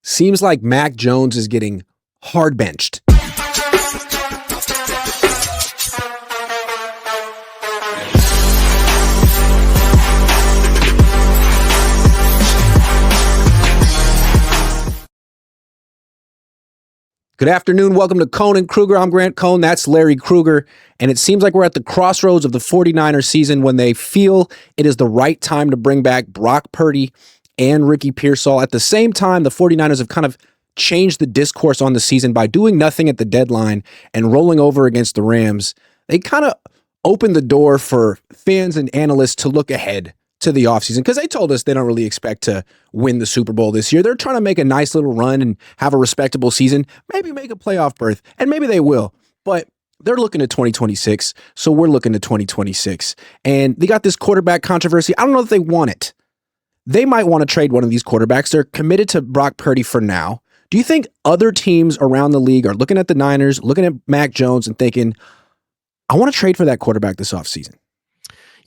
Seems like Mac Jones is getting hard benched. Good afternoon. Welcome to Cohn and Kruger. I'm Grant Cohn. That's Larry Kruger. And it seems like we're at the crossroads of the 49ers season when they feel it is the right time to bring back Brock Purdy and Ricky Pearsall. At the same time, the 49ers have kind of changed the discourse on the season by doing nothing at the deadline and rolling over against the Rams. They kind of opened the door for fans and analysts to look ahead to the offseason because they told us they don't really expect to win the Super Bowl this year. They're trying to make a nice little run and have a respectable season, maybe make a playoff berth, and maybe they will. But they're looking at 2026, so we're looking at 2026. And they got this quarterback controversy. I don't know if they want it. They might want to trade one of these quarterbacks. They're committed to Brock Purdy for now. Do you think other teams around the league are looking at the Niners, looking at Mac Jones, and thinking, I want to trade for that quarterback this offseason?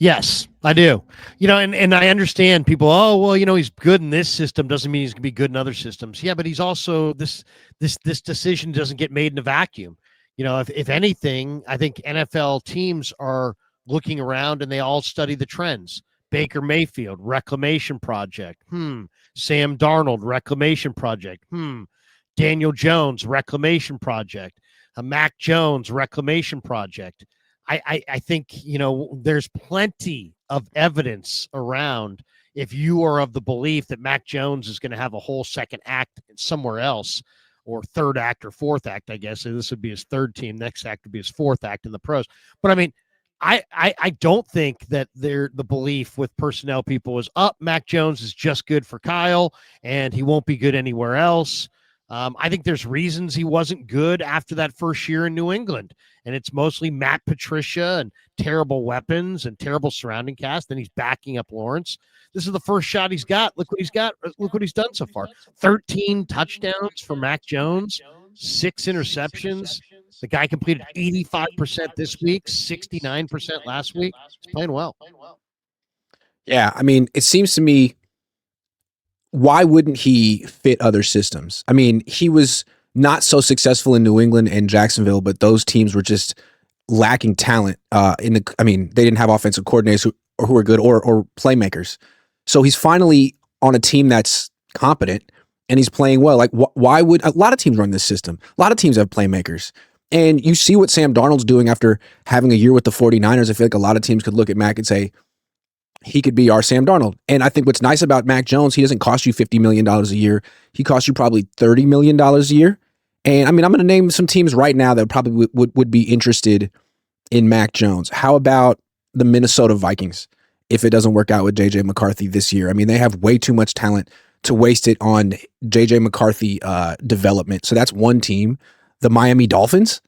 Yes, I do. And I understand people, he's good in this system doesn't mean he's going to be good in other systems. Yeah, but he's also this decision doesn't get made in a vacuum. If anything, I think NFL teams are looking around and they all study the trends. Baker Mayfield, Reclamation Project. Sam Darnold, Reclamation Project. Daniel Jones, Reclamation Project. Mac Jones, Reclamation Project. I think, there's plenty of evidence around if you are of the belief that Mac Jones is going to have a whole second act somewhere else, or third act or fourth act, I guess. So this would be his third team. Next act would be his fourth act in the pros. But I mean, I don't think that the belief with personnel people is Mac Jones is just good for Kyle and he won't be good anywhere else. I think there's reasons he wasn't good after that first year in New England, and it's mostly Matt Patricia and terrible weapons and terrible surrounding cast. Then he's backing up Lawrence. This is the first shot he's got. Look what he's got. Look what he's done so far. 13 touchdowns for Mac Jones, 6 interceptions. The guy completed 85% this week, 69% last week. He's playing well. Yeah, I mean, it seems to me, why wouldn't he fit other systems? I mean, he was not so successful in New England and Jacksonville, but those teams were just lacking talent. They didn't have offensive coordinators who were good or playmakers. So he's finally on a team that's competent and he's playing well. Like, why would a lot of teams run this system? A lot of teams have playmakers. And you see what Sam Darnold's doing after having a year with the 49ers. I feel like a lot of teams could look at Mac and say, he could be our Sam Darnold. And I think what's nice about Mac Jones, he doesn't cost you $50 million a year. He costs you probably $30 million a year. And I mean, I'm going to name some teams right now that probably would be interested in Mac Jones. How about the Minnesota Vikings if it doesn't work out with J.J. McCarthy this year? I mean, they have way too much talent to waste it on J.J. McCarthy development. So that's one team. The Miami Dolphins.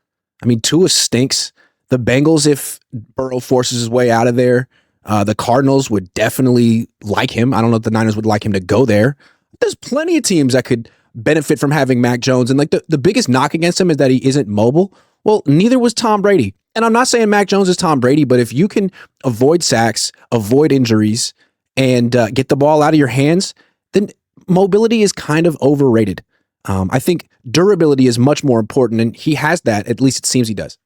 I mean, Tua stinks. The Bengals, if Burrow forces his way out of there. The Cardinals would definitely like him. I don't know if the Niners would like him to go there. There's plenty of teams that could benefit from having Mac Jones. And like the biggest knock against him is that he isn't mobile. Well, neither was Tom Brady. And I'm not saying Mac Jones is Tom Brady, but if you can avoid sacks, avoid injuries, and get the ball out of your hands, then mobility is kind of overrated. I think durability is much more important, and he has that. At least it seems he does.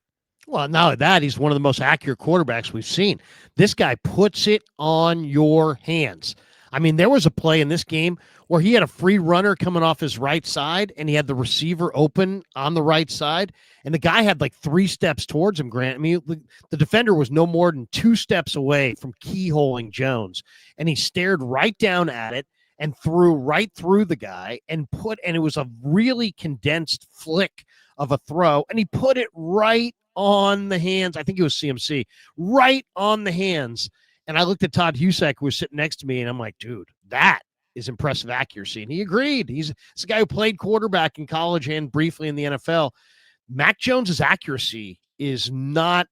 Well, not only that, he's one of the most accurate quarterbacks we've seen. This guy puts it on your hands. I mean, there was a play in this game where he had a free runner coming off his right side, and he had the receiver open on the right side, and the guy had like 3 steps towards him, Grant. I mean, the defender was no more than 2 steps away from keyholing Jones, and he stared right down at it and threw right through the guy and it was a really condensed flick of a throw, and he put it right on the hands. I think it was CMC, right on the hands. And I looked at Todd Husak, who was sitting next to me, and I'm like, dude, that is impressive accuracy. And he agreed. He's a guy who played quarterback in college and briefly in the NFL. Mac Jones's accuracy is not,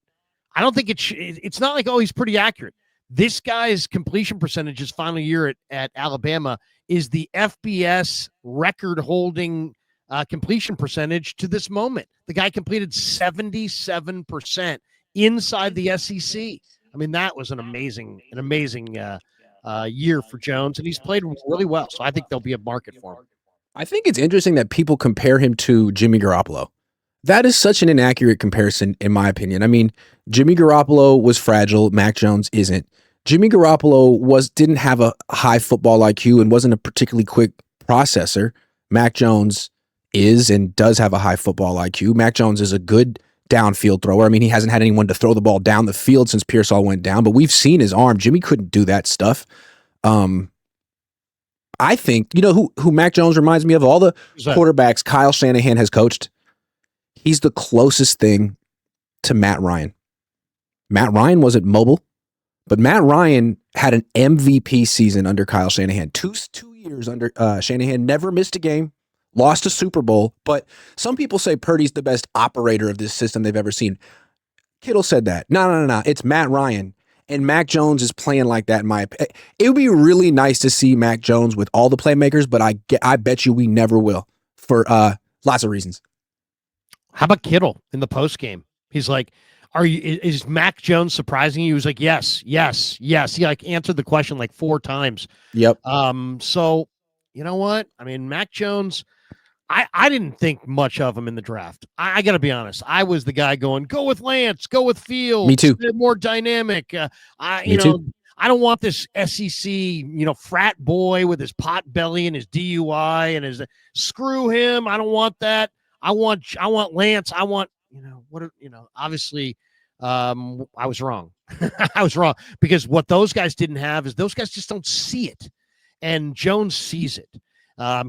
I don't think it's not like, oh, he's pretty accurate. This guy's completion percentage his final year at Alabama is the FBS record-holding completion percentage to this moment. The guy completed 77% inside the SEC. I mean, that was an amazing year for Jones, and he's played really well. So I think there'll be a market for him. I think it's interesting that people compare him to Jimmy Garoppolo. That is such an inaccurate comparison, in my opinion. I mean, Jimmy Garoppolo was fragile. Mac Jones isn't. Jimmy Garoppolo didn't have a high football IQ and wasn't a particularly quick processor. Mac Jones is and does have a high football IQ. Mac Jones is a good downfield thrower. I mean, he hasn't had anyone to throw the ball down the field since Pearsall went down, but we've seen his arm. Jimmy couldn't do that stuff. I think, you know who Mac Jones reminds me of? All the quarterbacks Kyle Shanahan has coached. He's the closest thing to Matt Ryan. Matt Ryan wasn't mobile, but Matt Ryan had an MVP season under Kyle Shanahan. Two years under Shanahan, never missed a game, lost a Super Bowl. But some people say Purdy's the best operator of this system they've ever seen. Kittle said that. No. It's Matt Ryan. And Mac Jones is playing like that. It would be really nice to see Mac Jones with all the playmakers, but I bet you we never will for lots of reasons. How about Kittle in the post game? He's like, is Mac Jones surprising you? He was like, yes. He like answered the question like 4 times. Yep. So you know what? I mean, Mac Jones, I didn't think much of him in the draft. I got to be honest. I was the guy going, go with Lance, go with Fields. Me too. They're more dynamic. I don't want this SEC, frat boy with his pot belly and his DUI and his screw him. I don't want that. I want Lance. I want, obviously I was wrong. I was wrong because what those guys didn't have is those guys just don't see it. And Jones sees it.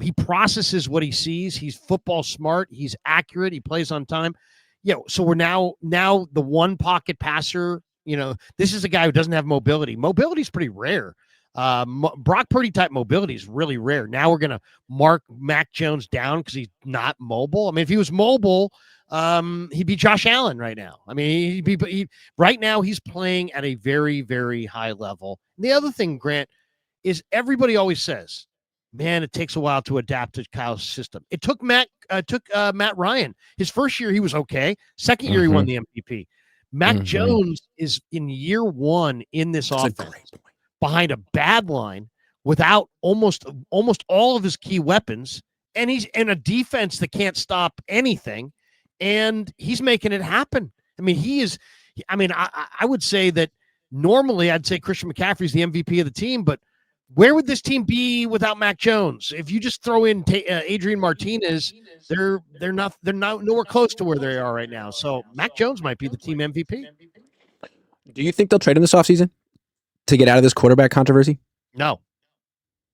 He processes what he sees. He's football smart. He's accurate. He plays on time. So we're now the one pocket passer. This is a guy who doesn't have mobility. Mobility is pretty rare. Brock Purdy type mobility is really rare. Now we're going to mark Mac Jones down because he's not mobile. I mean, if he was mobile, he'd be Josh Allen right now. I mean, right now he's playing at a very, very high level. And the other thing, Grant, is everybody always says, man, it takes a while to adapt to Kyle's system. It took Matt Ryan. His first year, he was okay. Second year, he won the MVP. Mac Jones is in year 1 in this offense behind a bad line without almost all of his key weapons. And he's in a defense that can't stop anything. And he's making it happen. I mean, I would say that normally I'd say Christian McCaffrey's the MVP of the team, but where would this team be without Mac Jones? If you just throw in Adrian Martinez, they're not nowhere close to where they are right now. So Mac Jones might be the team MVP. Do you think they'll trade him this offseason to get out of this quarterback controversy? No,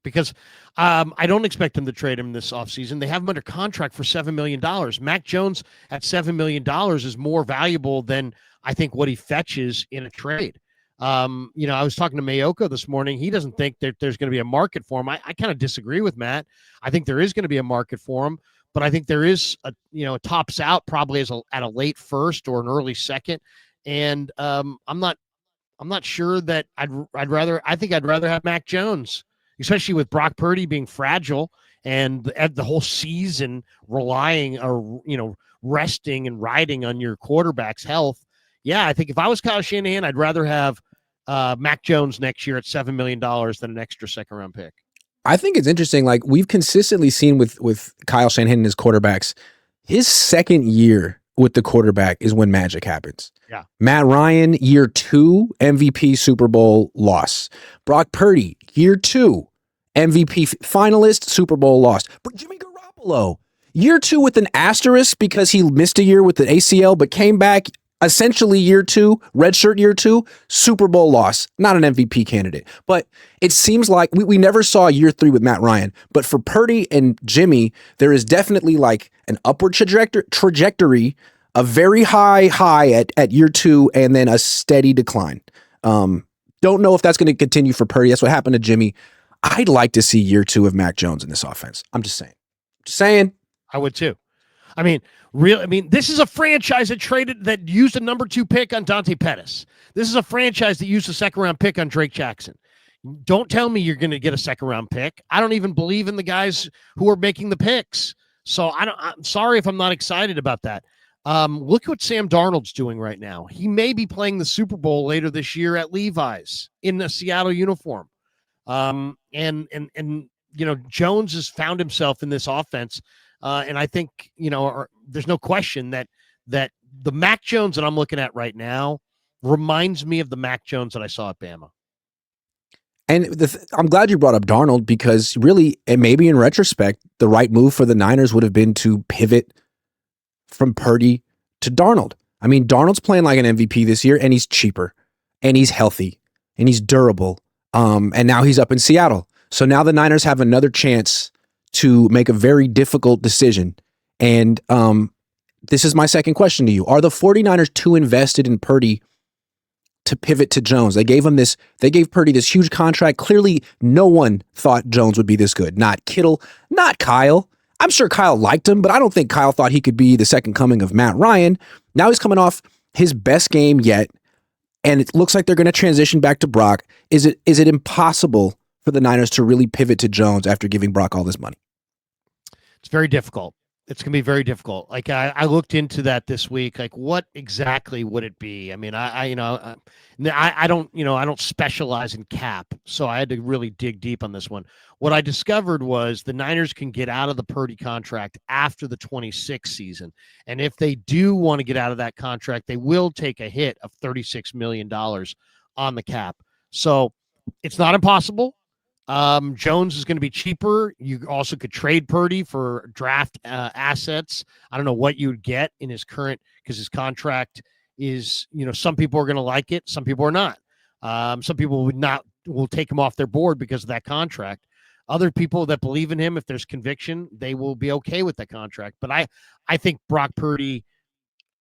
because I don't expect them to trade him this offseason. They have him under contract for $7 million. Mac Jones at $7 million is more valuable than I think what he fetches in a trade. I was talking to Mayoko this morning. He doesn't think that there's going to be a market for him. I kind of disagree with Matt. I think there is going to be a market for him, but I think there is a tops out probably at a late first or an early second. And I'm not sure that I'd rather have Mac Jones, especially with Brock Purdy being fragile and the whole season relying or resting and riding on your quarterback's health. Yeah, I think if I was Kyle Shanahan, I'd rather have Mac Jones next year at $7 million than an extra second-round pick. I think it's interesting. Like we've consistently seen with Kyle Shanahan and his quarterbacks, his second year with the quarterback is when magic happens. Yeah. Matt Ryan, year 2, MVP Super Bowl loss. Brock Purdy, year 2, MVP finalist, Super Bowl lost. But Jimmy Garoppolo, year 2 with an asterisk because he missed a year with the ACL, but came back. Essentially year 2, redshirt year 2, Super Bowl loss, not an MVP candidate. But it seems like we never saw year 3 with Matt Ryan. But for Purdy and Jimmy, there is definitely like an upward trajectory, a very high at year 2, and then a steady decline. Don't know if that's going to continue for Purdy. That's what happened to Jimmy. I'd like to see year 2 of Mac Jones in this offense. I'm just saying. I would too. I mean, this is a franchise that used a number 2 pick on Dante Pettis. This is a franchise that used a second-round pick on Drake Jackson. Don't tell me you're going to get a second-round pick. I don't even believe in the guys who are making the picks. So I'm sorry if I'm not excited about that. Look what Sam Darnold's doing right now. He may be playing the Super Bowl later this year at Levi's in a Seattle uniform. And Jones has found himself in this offense. And I think, there's no question that the Mac Jones that I'm looking at right now reminds me of the Mac Jones that I saw at Bama. And I'm glad you brought up Darnold, because really, and maybe in retrospect, the right move for the Niners would have been to pivot from Purdy to Darnold. I mean, Darnold's playing like an MVP this year, and he's cheaper, and he's healthy, and he's durable. And now he's up in Seattle. So now the Niners have another chance to make a very difficult decision. And this is my second question to you. Are the 49ers too invested in Purdy to pivot to Jones? They gave Purdy this huge contract. Clearly, no one thought Jones would be this good. Not Kittle, not Kyle. I'm sure Kyle liked him, but I don't think Kyle thought he could be the second coming of Matt Ryan. Now he's coming off his best game yet, and it looks like they're going to transition back to Brock. Is it impossible for the Niners to really pivot to Jones after giving Brock all this money? It's very difficult. It's going to be very difficult. Like I looked into that this week. Like, what exactly would it be? I mean, I don't specialize in cap, so I had to really dig deep on this one. What I discovered was the Niners can get out of the Purdy contract after the 26 season, and if they do want to get out of that contract, they will take a hit of $36 million on the cap. So it's not impossible. Jones is going to be cheaper. You also could trade Purdy for draft assets. I don't know what you would get in his current, because his contract is, some people are going to like it. Some people are not. Some people will take him off their board because of that contract. Other people that believe in him, if there's conviction, they will be okay with that contract. But I think Brock Purdy,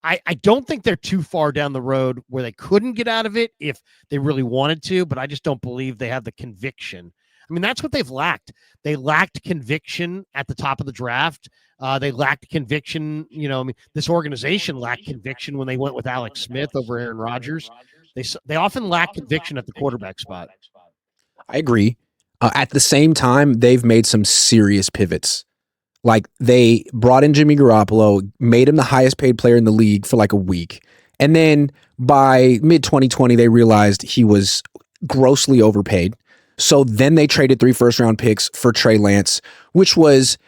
I don't think they're too far down the road where they couldn't get out of it if they really wanted to, but I just don't believe they have the conviction. I mean, that's what they've lacked. They lacked conviction at the top of the draft. They lacked conviction. This organization lacked conviction when they went with Alex Smith over Aaron Rodgers. They often lack conviction at the quarterback spot. I agree. At the same time, they've made some serious pivots. Like, they brought in Jimmy Garoppolo, made him the highest paid player in the league for like a week. And then by mid-2020, they realized he was grossly overpaid. So then they traded 3 first-round picks for Trey Lance, which was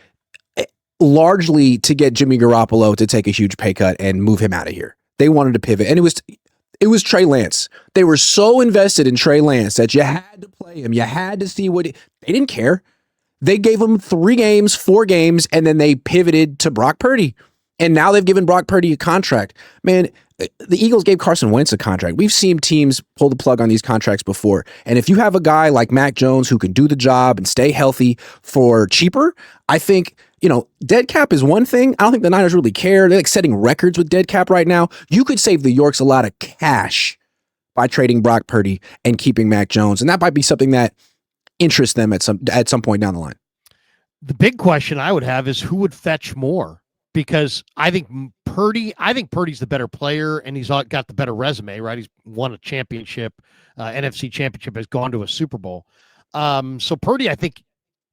largely to get Jimmy Garoppolo to take a huge pay cut and move him out of here. They wanted to pivot, and it was Trey Lance. They were so invested in Trey Lance that you had to play him. You had to see they didn't care. They gave him 3 games, 4 games, and then they pivoted to Brock Purdy. And now they've given Brock Purdy a contract. Man, the Eagles gave Carson Wentz a contract. We've seen teams pull the plug on these contracts before. And if you have a guy like Mac Jones who can do the job and stay healthy for cheaper, I think, dead cap is one thing. I don't think the Niners really care. They're like setting records with dead cap right now. You could save the Yorks a lot of cash by trading Brock Purdy and keeping Mac Jones. And that might be something that interests them at some point down the line. The big question I would have is who would fetch more? Because I think Purdy's the better player, and he's got the better resume, right? He's won a championship, NFC championship, has gone to a Super Bowl. So Purdy, I think,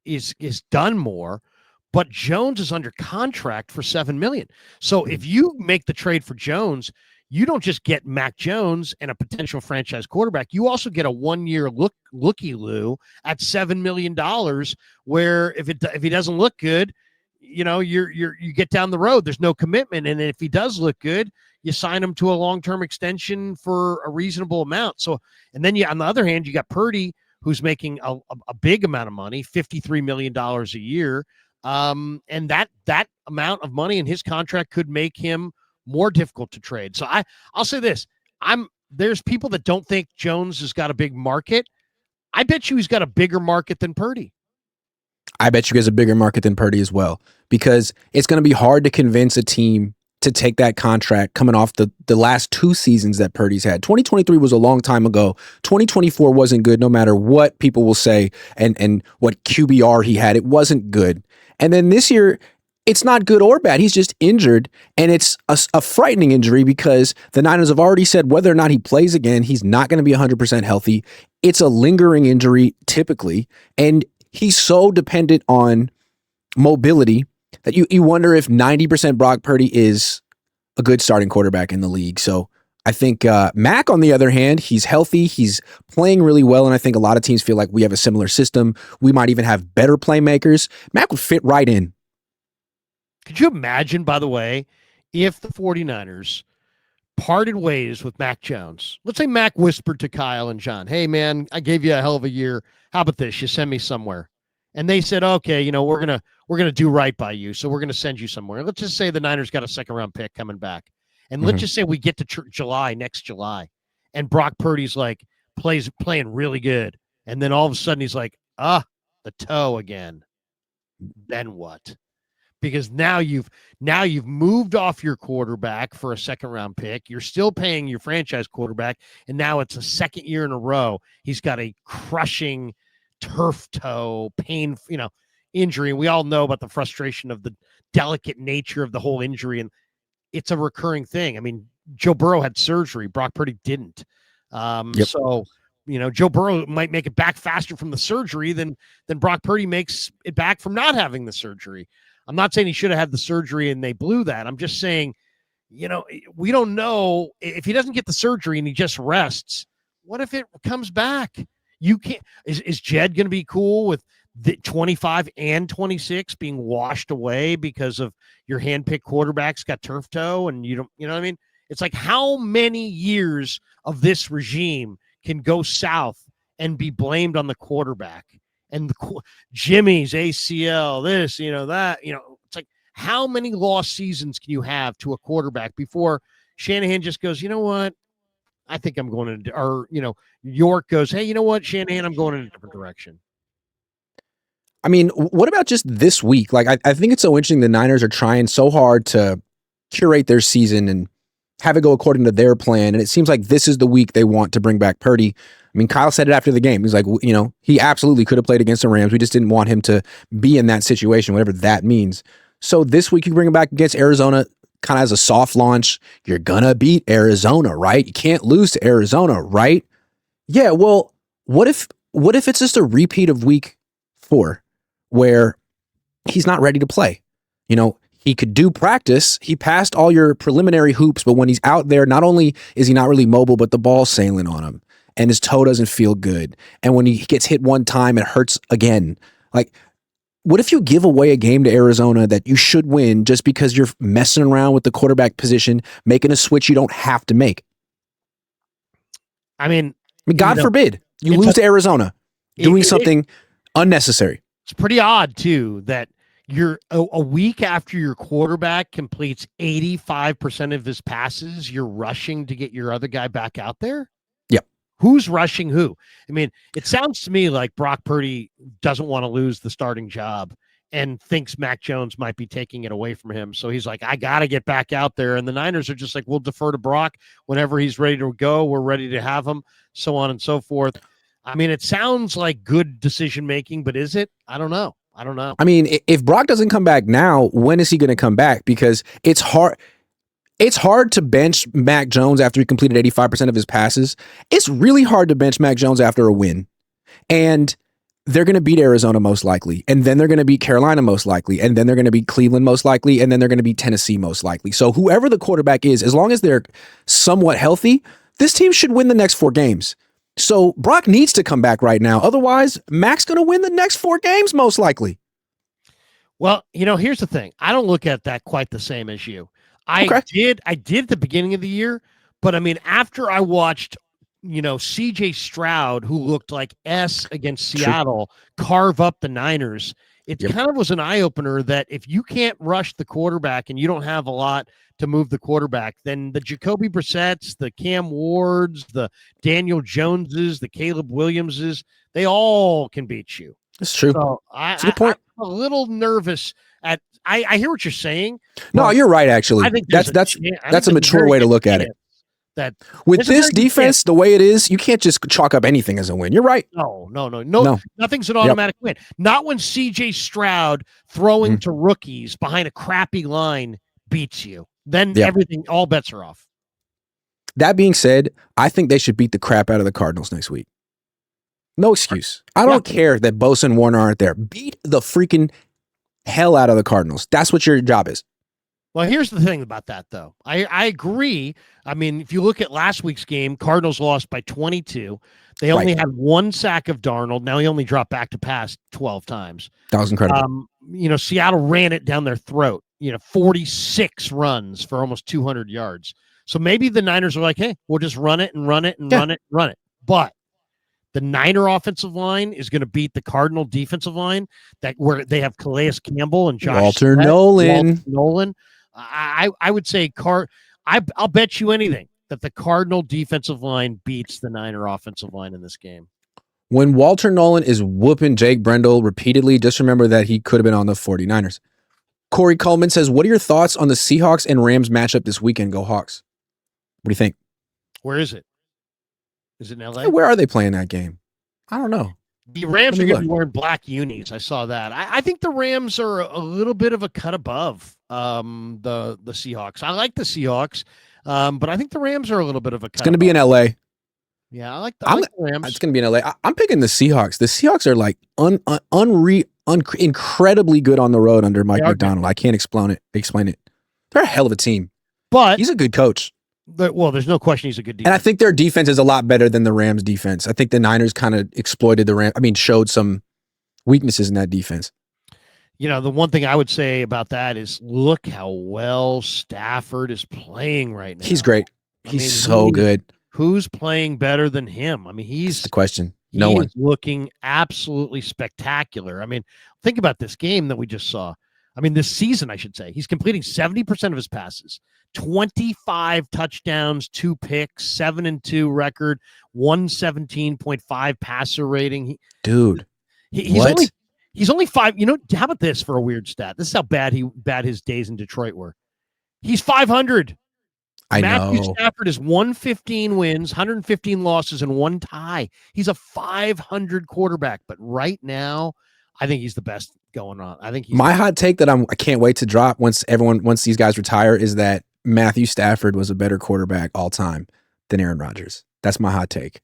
is done more, but Jones is under contract for $7 million. So if you make the trade for Jones, you don't just get Mac Jones and a potential franchise quarterback. You also get a 1-year looky-loo at $7 million, where if he doesn't look good, you get down the road. There's no commitment, and if he does look good, you sign him to a long-term extension for a reasonable amount. So, and then on the other hand, you got Purdy, who's making a big amount of money, $53 million a year, and that amount of money in his contract could make him more difficult to trade. So I'll say this: there's people that don't think Jones has got a big market. I bet you he's got a bigger market than Purdy. I bet you he has a bigger market than Purdy as well, because it's going to be hard to convince a team to take that contract coming off the last 2 seasons that Purdy's had. 2023 was a long time ago. 2024 wasn't good, no matter what people will say and what QBR he had. It wasn't good. And then this year, it's not good or bad. He's just injured, and it's a frightening injury because the Niners have already said whether or not he plays again, he's not going to be 100% healthy. It's a lingering injury typically, and he's so dependent on mobility that you wonder if 90% Brock Purdy is a good starting quarterback in the league. So I think Mac, on the other hand, he's healthy. He's playing really well. And I think a lot of teams feel like we have a similar system. We might even have better playmakers. Mac would fit right in. Could you imagine, by the way, if the 49ers parted ways with Mac Jones? Let's say Mac whispered to Kyle and John, hey, man, I gave you a hell of a year. How about this? You send me somewhere. And they said, okay, we're gonna do right by you. So we're gonna send you somewhere. Let's just say the Niners got a second-round pick coming back. And let's just say we get to next July, and Brock Purdy's like playing really good. And then all of a sudden he's like, the toe again. Then what? Because now you've moved off your quarterback for a second round pick. You're still paying your franchise quarterback, and now it's a second year in a row he's got a crushing turf toe pain, injury. And we all know about the frustration of the delicate nature of the whole injury, and it's a recurring thing. I mean, Joe Burrow had surgery, Brock Purdy didn't. So Joe Burrow might make it back faster from the surgery than Brock Purdy makes it back from not having the surgery. I'm not saying he should have had the surgery and they blew that. I'm just saying, we don't know if he doesn't get the surgery and he just rests. What if it comes back? You can't. Is Jed going to be cool with the 25 and 26 being washed away because of your handpicked quarterbacks got turf toe and you don't, what I mean? It's like, how many years of this regime can go south and be blamed on the quarterback? And Jimmy's ACL, this, that, it's like, how many lost seasons can you have to a quarterback before Shanahan just goes, you know what? I think I'm going to, or, York goes, hey, you know what, Shanahan, I'm going in a different direction. I mean, what about just this week? Like, I think it's so interesting. The Niners are trying so hard to curate their season and have it go according to their plan. And it seems like this is the week they want to bring back Purdy. I mean, Kyle said it after the game. He's like, he absolutely could have played against the Rams. We just didn't want him to be in that situation, whatever that means. So this week you bring him back against Arizona, kind of as a soft launch. You're going to beat Arizona, right? You can't lose to Arizona, right? Yeah, well, what if it's just a repeat of week 4 where he's not ready to play? He could do practice. He passed all your preliminary hoops, but when he's out there, not only is he not really mobile, but the ball's sailing on him and his toe doesn't feel good. And when he gets hit one time, it hurts again. Like, what if you give away a game to Arizona that you should win just because you're messing around with the quarterback position, making a switch you don't have to make? I mean, God forbid you lose to Arizona doing something unnecessary. It's pretty odd, too, that you're a week after your quarterback completes 85% of his passes, you're rushing to get your other guy back out there? Yep. Who's rushing who? I mean, it sounds to me like Brock Purdy doesn't want to lose the starting job and thinks Mac Jones might be taking it away from him. So he's like, I got to get back out there. And the Niners are just like, we'll defer to Brock. Whenever he's ready to go, we're ready to have him, so on and so forth. I mean, it sounds like good decision-making, but is it? I don't know. I mean, if Brock doesn't come back now, when is he going to come back? Because it's hard. It's hard to bench Mac Jones after he completed 85% of his passes. It's really hard to bench Mac Jones after a win. And they're going to beat Arizona most likely. And then they're going to beat Carolina most likely. And then they're going to beat Cleveland most likely. And then they're going to beat Tennessee most likely. So whoever the quarterback is, as long as they're somewhat healthy, this team should win the next 4 games. So Brock needs to come back right now. Otherwise, Mac's going to win the next 4 games most likely. Well, here's the thing. I don't look at that quite the same as you. I did at the beginning of the year, but I mean, after I watched, CJ Stroud, who looked like S against Seattle, carve up the Niners, it kind of was an eye-opener that if you can't rush the quarterback and you don't have a lot to move the quarterback, then the Jacoby Brissett's, the Cam Wards, the Daniel Joneses, the Caleb Williamses, they all can beat you. That's true. So That's a good point. I'm a little nervous at. I hear what you're saying. No, you're right. Actually, I think that's a mature way to look at it. That with this defense, the way it is, you can't just chalk up anything as a win. You're right. No. Nothing's an automatic win. Not when CJ Stroud throwing to rookies behind a crappy line beats you. Then everything, all bets are off. That being said, I think they should beat the crap out of the Cardinals next week. No excuse. I don't care that Bosa and Warner aren't there. Beat the freaking hell out of the Cardinals. That's what your job is. Well, here's the thing about that, though. I agree. I mean, if you look at last week's game, Cardinals lost by 22. They only had one sack of Darnold. Now he only dropped back to pass 12 times. That was incredible. Seattle ran it down their throat. 46 runs for almost 200 yards. So maybe the Niners are like, hey, we'll just run it and run it and run it and run it. But the Niner offensive line is going to beat the Cardinal defensive line where they have Calais Campbell and Josh Walter Nolan. I would say I'll bet you anything that the Cardinal defensive line beats the Niner offensive line in this game. When Walter Nolan is whooping Jake Brendel repeatedly, just remember that he could have been on the 49ers. Corey Coleman says, what are your thoughts on the Seahawks and Rams matchup this weekend? Go Hawks. What do you think? Where is it? Is it in LA? Hey, where are they playing that game? I don't know. The Rams are going to be wearing black unis. I saw that. I think the Rams are a little bit of a cut above the Seahawks. I like the Seahawks, but I think the Rams are a little bit of a cut. It's going to be in LA. Yeah, I like the Rams. It's going to be in LA. I'm picking the Seahawks. The Seahawks are like incredibly good on the road under Mike McDonald. I can't explain it. They're a hell of a team. But he's a good coach. Well, there's no question he's a good defense. And I think their defense is a lot better than the Rams' defense. I think the Niners kind of exploited the Rams. Showed some weaknesses in that defense. The one thing I would say about that is look how well Stafford is playing right now. He's great. He's so good. Who's playing better than him? That's the question. No one. He's looking absolutely spectacular. Think about this game that we just saw. This season, I should say. He's completing 70% of his passes. 25 touchdowns, 2 picks, 7-2 record, 117.5 passer rating. He's only 5. How about this for a weird stat? This is how bad his days in Detroit were. He's 500. Matthew Stafford is 115 wins, 115 losses, and 1 tie. He's a 500 quarterback, but right now, I think he's the best going on. I think my hot take that I can't wait to drop once these guys retire is that Matthew Stafford was a better quarterback all time than Aaron Rodgers. That's my hot take.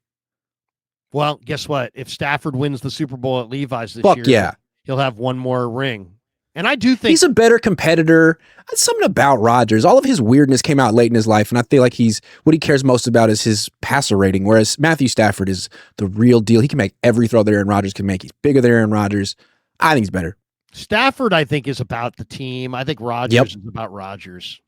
Well, guess what? If Stafford wins the Super Bowl at Levi's this year, he'll have one more ring. And I do think he's a better competitor. Something about Rodgers. All of his weirdness came out late in his life, and I feel like what he cares most about is his passer rating, whereas Matthew Stafford is the real deal. He can make every throw that Aaron Rodgers can make. He's bigger than Aaron Rodgers. I think he's better. Stafford, I think, is about the team. I think Rodgers is about Rodgers.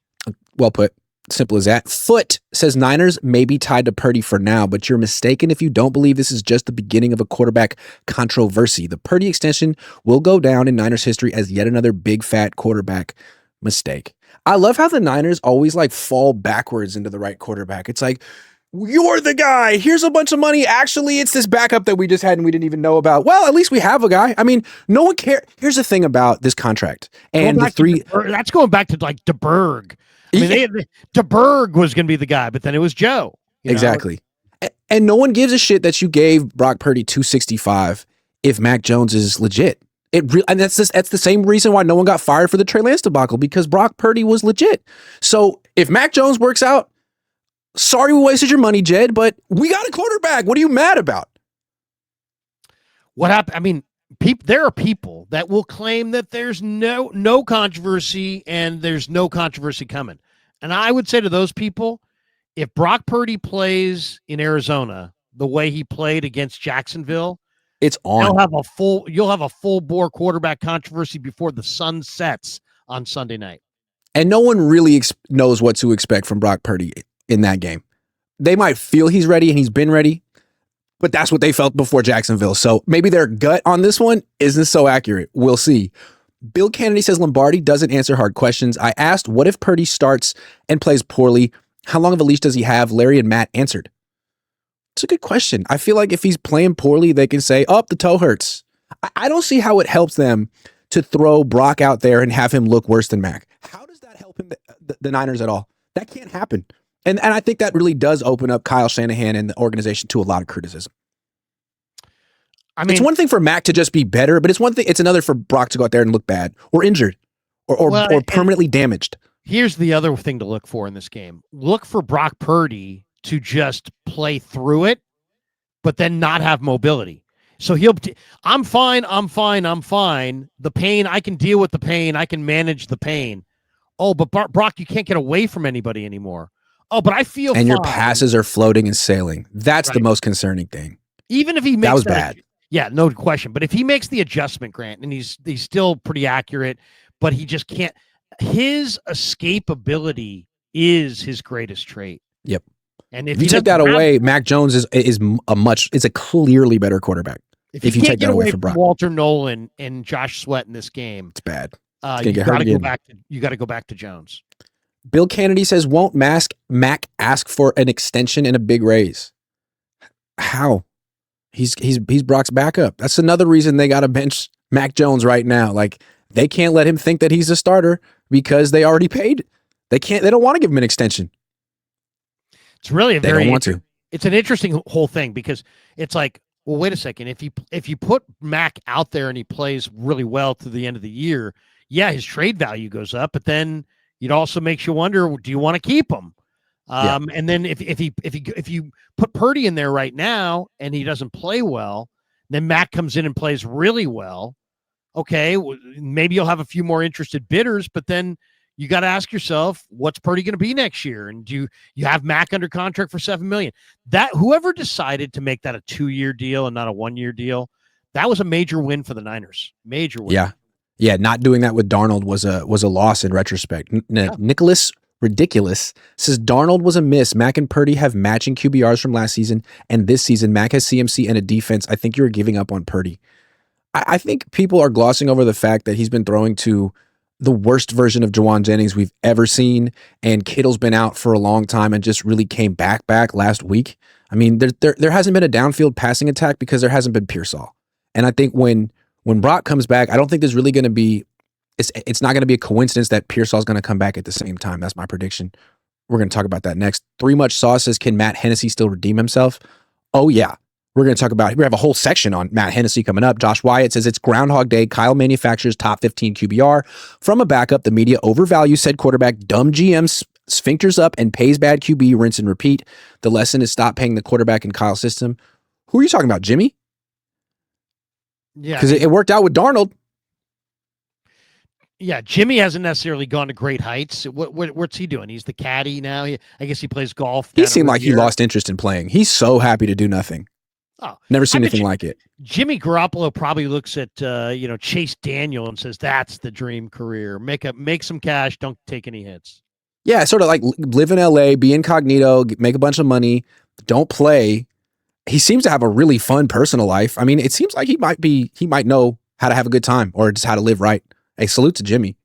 Well put. Simple as that. Foot says Niners may be tied to Purdy for now, but you're mistaken if you don't believe this is just the beginning of a quarterback controversy. The Purdy extension will go down in Niners history as yet another big fat quarterback mistake. I love how the Niners always fall backwards into the right quarterback. It's like, you're the guy. Here's a bunch of money. Actually, it's this backup that we just had and we didn't even know about. Well, at least we have a guy. No one cares. Here's the thing about this contract. And that's going back to DeBerg. DeBerg was going to be the guy, but then it was Joe. Exactly. And no one gives a shit that you gave Brock Purdy $265 if Mac Jones is legit. And that's the same reason why no one got fired for the Trey Lance debacle, because Brock Purdy was legit. So if Mac Jones works out, sorry we wasted your money, Jed, but we got a quarterback. What are you mad about? What happened? There are people that will claim that there's no controversy and there's no controversy coming. And I would say to those people, if Brock Purdy plays in Arizona the way he played against Jacksonville, it's on. You'll have a full bore quarterback controversy before the sun sets on Sunday night. And no one really knows what to expect from Brock Purdy in that game. They might feel he's ready and he's been ready, but that's what they felt before Jacksonville. So maybe their gut on this one isn't so accurate. We'll see. Bill Kennedy says Lombardi doesn't answer hard questions. I asked, what if Purdy starts and plays poorly? How long of a leash does he have? Larry and Matt answered. It's a good question. I feel like if he's playing poorly, they can say, the toe hurts. I don't see how it helps them to throw Brock out there and have him look worse than Mac. How does that help him, the Niners at all? That can't happen. And I think that really does open up Kyle Shanahan and the organization to a lot of criticism. It's one thing for Mac to just be better, but it's another for Brock to go out there and look bad or injured or permanently damaged. Here's the other thing to look for in this game. Look for Brock Purdy to just play through it, but then not have mobility. So I'm fine. The pain, I can deal with the pain. I can manage the pain. Oh, but Brock, you can't get away from anybody anymore. Oh, but I feel And fine. your passes are floating and sailing. That's the Right. most concerning thing. Even if he makes That was bad. Yeah, no question. But if he makes the adjustment, Grant, and he's still pretty accurate, but he just can't. His escapability is his greatest trait. Yep. And If you take that away, Mac Jones is a clearly better quarterback. If you take can't that get away for from Brock, Walter Nolan and Josh Sweat in this game, it's bad. you got to go back. You got to go back to Jones. Bill Kennedy says, "Won't Mac ask for an extension and a big raise?" How? He's Brock's backup. That's another reason they got to bench Mac Jones right now. Like, they can't let him think that he's a starter because they already paid. They don't want to give him an extension. It's really they don't want to. It's an interesting whole thing because it's like, well, wait a second. If you put Mac out there and he plays really well to the end of the year, yeah, his trade value goes up, but then it also makes you wonder, do you want to keep him? And then if you put Purdy in there right now and he doesn't play well, then Mac comes in and plays really well. Okay, maybe you'll have a few more interested bidders, but then you got to ask yourself, what's Purdy going to be next year? And do you have Mac under contract for $7 million? That whoever decided to make that a 2-year deal and not a 1-year deal, that was a major win for the Niners. Major win. Yeah. Not doing that with Darnold was a loss in retrospect. Nicholas Ridiculous says Darnold was a miss. Mac and Purdy have matching QBRs from last season, and this season Mac has CMC and a defense. I think you're giving up on Purdy. I think people are glossing over the fact that he's been throwing to the worst version of Jawan Jennings we've ever seen, and Kittle's been out for a long time and just really came back last week. I mean, there hasn't been a downfield passing attack because there hasn't been Pearsall. And I think when Brock comes back, I don't think there's really going to be it's not going to be a coincidence that Pearsall's going to come back at the same time. That's my prediction. We're going to talk about that next. Three Much Sauce says, can Matt Hennessy still redeem himself? Oh, yeah. We're going to talk about, we have a whole section on Matt Hennessy coming up. Josh Wyatt says it's Groundhog Day. Kyle manufactures top 15 QBR. From a backup, the media overvalues said quarterback. Dumb GM sphincters up and pays bad QB, rinse and repeat. The lesson is stop paying the quarterback in Kyle's system. Who are you talking about, Jimmy? Yeah. Because it worked out with Darnold. Yeah, Jimmy hasn't necessarily gone to great heights. What's he doing? He's the caddy now. I guess he plays golf. He seemed like he lost interest in playing. He's so happy to do nothing. Oh, never seen anything like it. Jimmy Garoppolo probably looks at Chase Daniel and says that's the dream career. Make some cash, don't take any hits. Yeah, sort of like live in LA, be incognito, make a bunch of money, don't play. He seems to have a really fun personal life. I mean, it seems like he might know how to have a good time or just how to live right. Hey, salute to Jimmy.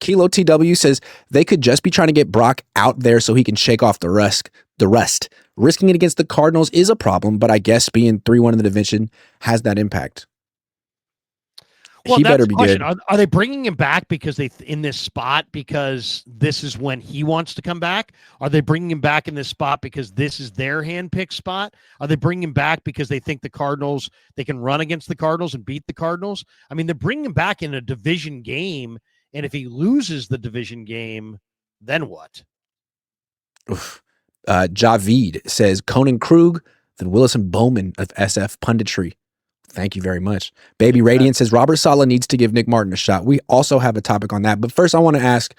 Kilo TW says they could just be trying to get Brock out there so he can shake off the rust. Risking it against the Cardinals is a problem, but I guess being 3-1 in the division has that impact. Well, he better be good. Are they bringing him back because in this spot because this is when he wants to come back? Are they bringing him back in this spot because this is their handpicked spot? Are they bringing him back because they think the Cardinals, they can run against the Cardinals and beat the Cardinals? I mean, they're bringing him back in a division game, and if he loses the division game, then what? Javid says Conan Krug, the Willis and Bowman of SF punditry. Thank you very much. Baby Radiant says Robert Saleh needs to give Nick Martin a shot. We also have a topic on that. But first, I want to ask,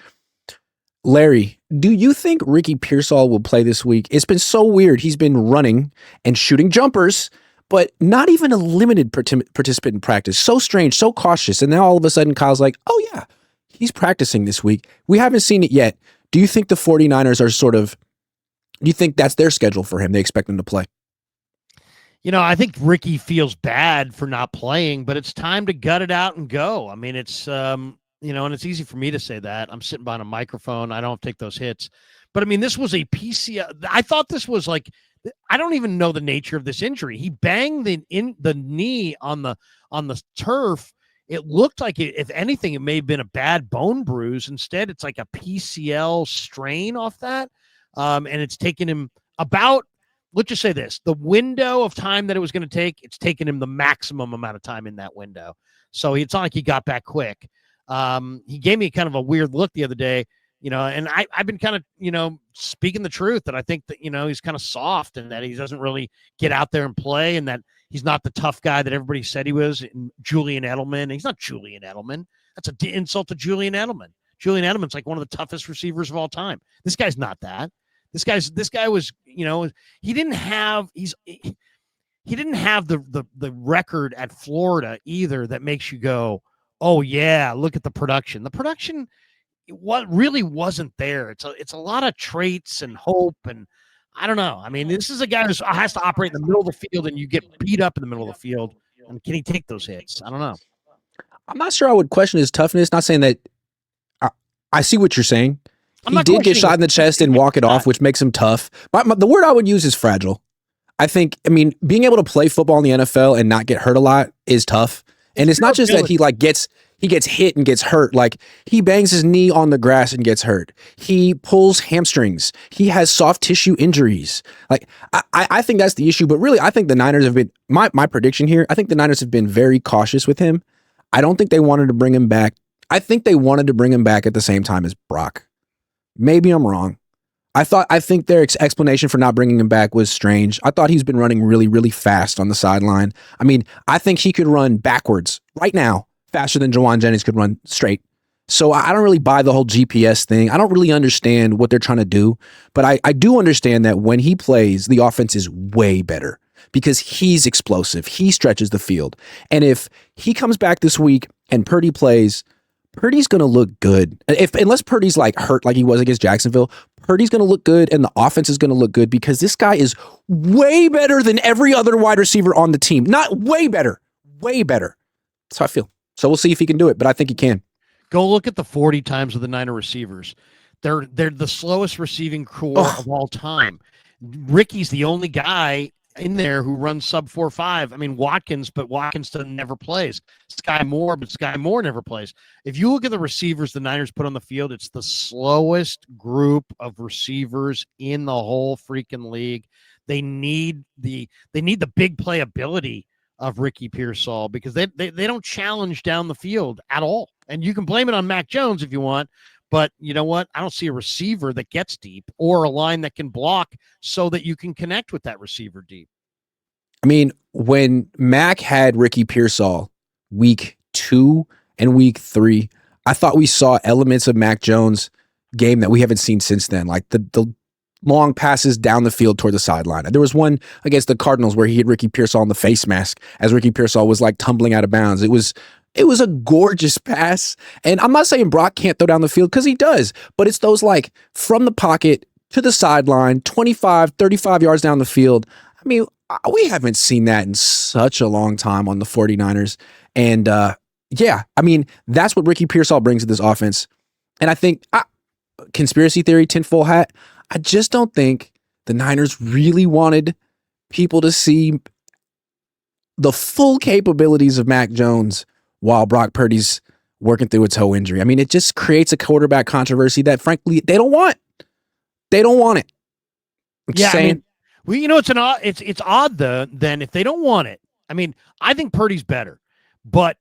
Larry, do you think Ricky Pearsall will play this week? It's been so weird. He's been running and shooting jumpers, but not even a limited participant in practice. So strange, so cautious. And now all of a sudden, Kyle's like, oh, yeah, he's practicing this week. We haven't seen it yet. Do you think the 49ers are do you think that's their schedule for him? They expect him to play? I think Ricky feels bad for not playing, but it's time to gut it out and go. I mean, it's, and it's easy for me to say that. I'm sitting behind a microphone. I don't take those hits. But, I mean, this was a PCL. I thought this was like, I don't even know the nature of this injury. He banged the knee on the turf. It looked like, if anything, it may have been a bad bone bruise. Instead, it's like a PCL strain off that. And it's taken him about, let's just say this, the window of time that it was going to take, it's taken him the maximum amount of time in that window. So it's not like he got back quick. He gave me kind of a weird look the other day, and I've been kind of, speaking the truth that I think that, he's kind of soft and that he doesn't really get out there and play and that he's not the tough guy that everybody said he was. Julian Edelman. He's not Julian Edelman. That's an insult to Julian Edelman. Julian Edelman's like one of the toughest receivers of all time. This guy's not that. This guy was, he didn't have the record at Florida either that makes you go, oh yeah, look at the production. The production, what really wasn't there. It's a lot of traits and hope, and I don't know. I mean, this is a guy who has to operate in the middle of the field, and you get beat up in the middle of the field. And can he take those hits? I don't know. I'm not sure I would question his toughness. Not saying that. I see what you're saying. He did get shot in the chest and walk it off, which makes him tough. But the word I would use is fragile. I mean, being able to play football in the NFL and not get hurt a lot is tough. And it's not just that he gets hit and gets hurt. Like, he bangs his knee on the grass and gets hurt. He pulls hamstrings. He has soft tissue injuries. Like, I think that's the issue. But really, I think the Niners have been, my prediction here, I think the Niners have been very cautious with him. I don't think they wanted to bring him back. I think they wanted to bring him back at the same time as Brock. Maybe I'm wrong. I think their explanation for not bringing him back was strange. I thought he's been running really, really fast on the sideline. I mean, I think he could run backwards right now faster than Jawan Jennings could run straight. So I don't really buy the whole GPS thing. I don't really understand what they're trying to do, but I do understand that when he plays, the offense is way better because he's explosive. He stretches the field. And if he comes back this week and Purdy plays, Purdy's going to look good. Unless Purdy's like hurt like he was against Jacksonville, Purdy's going to look good and the offense is going to look good because this guy is way better than every other wide receiver on the team. Not way better, way better. That's how I feel. So we'll see if he can do it, but I think he can. Go look at the 40 times of the Niner receivers. They're the slowest receiving core of all time. Ricky's the only guy in there who runs sub 4.5. I mean, Watkins never plays. Sky Moore never plays. If you look at the receivers the Niners put on the field, it's the slowest group of receivers in the whole freaking league. They need the big playability of Ricky Pearsall because they don't challenge down the field at all. And you can blame it on Mac Jones if you want, but you know what? I don't see a receiver that gets deep or a line that can block so that you can connect with that receiver deep. I mean, when Mac had Ricky Pearsall week 2 and week 3, I thought we saw elements of Mac Jones' game that we haven't seen since then, like the long passes down the field toward the sideline. There was one against the Cardinals where he hit Ricky Pearsall in the face mask as Ricky Pearsall was like tumbling out of bounds. It was a gorgeous pass. And I'm not saying Brock can't throw down the field because he does, but it's those like from the pocket to the sideline, 25, 35 yards down the field. I mean, we haven't seen that in such a long time on the 49ers. And yeah, I mean, that's what Ricky Pearsall brings to this offense. And I think, conspiracy theory, tinfoil hat, I just don't think the Niners really wanted people to see the full capabilities of Mac Jones while Brock Purdy's working through a toe injury. I mean, it just creates a quarterback controversy that, frankly, they don't want. They don't want it. Yeah, I mean, well, it's odd though. Then if they don't want it, I mean, I think Purdy's better, but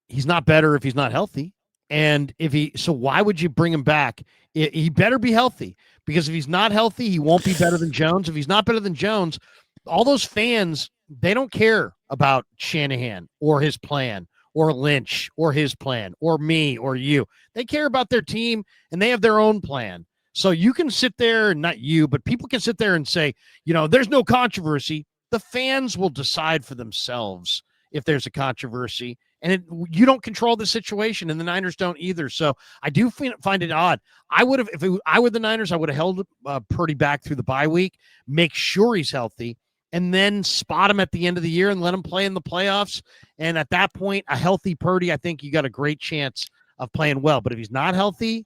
he's not better if he's not healthy. And so why would you bring him back? He better be healthy because if he's not healthy, he won't be better than Jones. If he's not better than Jones, all those fans, they don't care about Shanahan or his plan or Lynch or his plan or me or you. They care about their team and they have their own plan. So you can sit there, not you, but people can sit there and say, there's no controversy. The fans will decide for themselves if there's a controversy. And you don't control the situation, and the Niners don't either. So I do find it odd. I would have, if I were the Niners, I would have held Purdy back through the bye week, make sure he's healthy, and then spot him at the end of the year and let him play in the playoffs. And at that point, a healthy Purdy, I think you got a great chance of playing well. But if he's not healthy,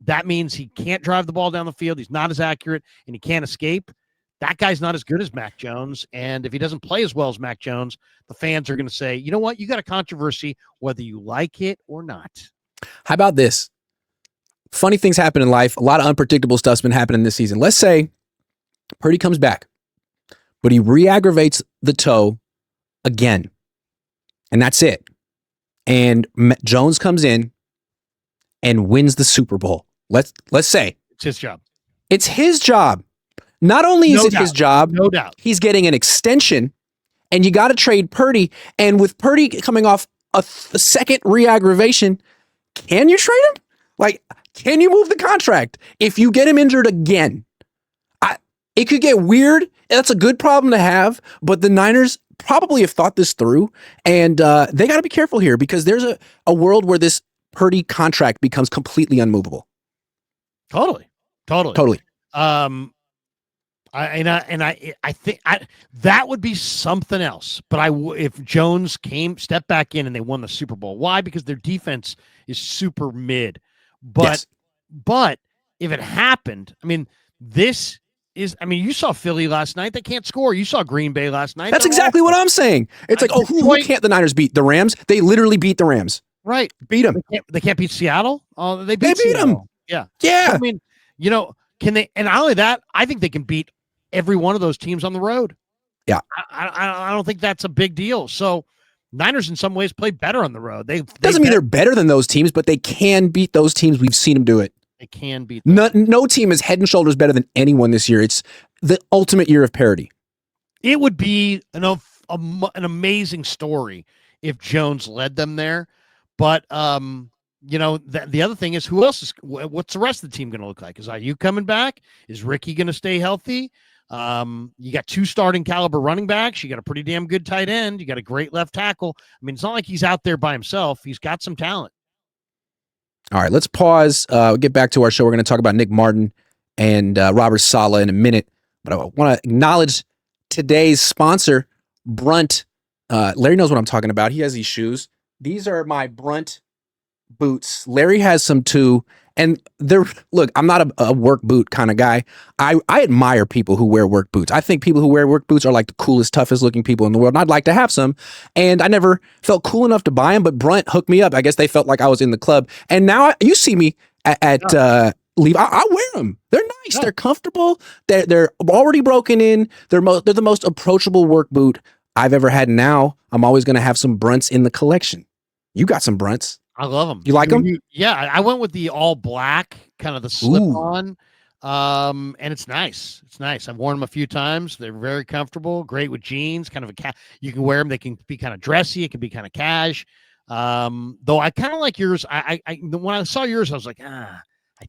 that means he can't drive the ball down the field. He's not as accurate, and he can't escape. That guy's not as good as Mac Jones. And if he doesn't play as well as Mac Jones, the fans are going to say, you know what? You got a controversy, whether you like it or not. How about this? Funny things happen in life. A lot of unpredictable stuff's been happening this season. Let's say Purdy comes back, but he re-aggravates the toe again. And that's it. And Jones comes in and wins the Super Bowl. Let's say it's his job. It's his job. Not only is it his job, no doubt, he's getting an extension, and you got to trade Purdy. And with Purdy coming off a second re-aggravation, can you trade him? Like, can you move the contract if you get him injured again? It could get weird. That's a good problem to have, but the Niners probably have thought this through, and they got to be careful here because there's a world where this Purdy contract becomes completely unmovable. Totally. I think that would be something else. But if Jones stepped back in and they won the Super Bowl, why? Because their defense is super mid. But if it happened, I mean, you saw Philly last night. They can't score. You saw Green Bay last night. That's exactly what I'm saying. It's like, who can't the Niners beat? The Rams? They literally beat the Rams. Right. Beat them. They can't beat Seattle. Oh, they beat them. Yeah. Yeah. So, I mean, can they? And not only that, I think they can beat every one of those teams on the road. Yeah. I don't think that's a big deal. So Niners in some ways play better on the road. Doesn't mean they're better than those teams, but they can beat those teams. We've seen them do it. They can beat them. No team is head and shoulders better than anyone this year. It's the ultimate year of parity. It would be an amazing story if Jones led them there. But, the other thing is what's the rest of the team going to look like? Is IU coming back? Is Ricky going to stay healthy? You got 2 starting caliber running backs. You got a pretty damn good tight end. You got a great left tackle. I mean, it's not like he's out there by himself. He's got some talent. All right, let's pause. We'll get back to our show. We're going to talk about Nick Martin and Robert Saleh in a minute. But I want to acknowledge today's sponsor, Brunt. Larry knows what I'm talking about. He has these shoes. These are my Brunt boots. Larry has some too. And look, I'm not a work boot kind of guy. I admire people who wear work boots. I think people who wear work boots are like the coolest, toughest looking people in the world. And I'd like to have some. And I never felt cool enough to buy them, but Brunt hooked me up. I guess they felt like I was in the club. And now you see me at Leave. I wear them. They're nice. They're comfortable. They're already broken in. They're the most approachable work boot I've ever had. Now I'm always going to have some Brunts in the collection. You got some Brunts. I love them. You like them? Yeah, I went with the all black, kind of the slip on, and it's nice. It's nice. I've worn them a few times. They're very comfortable. Great with jeans. Kind of you can wear them. They can be kind of dressy. It can be kind of cash. Though I kind of like yours. When I saw yours, I was like, I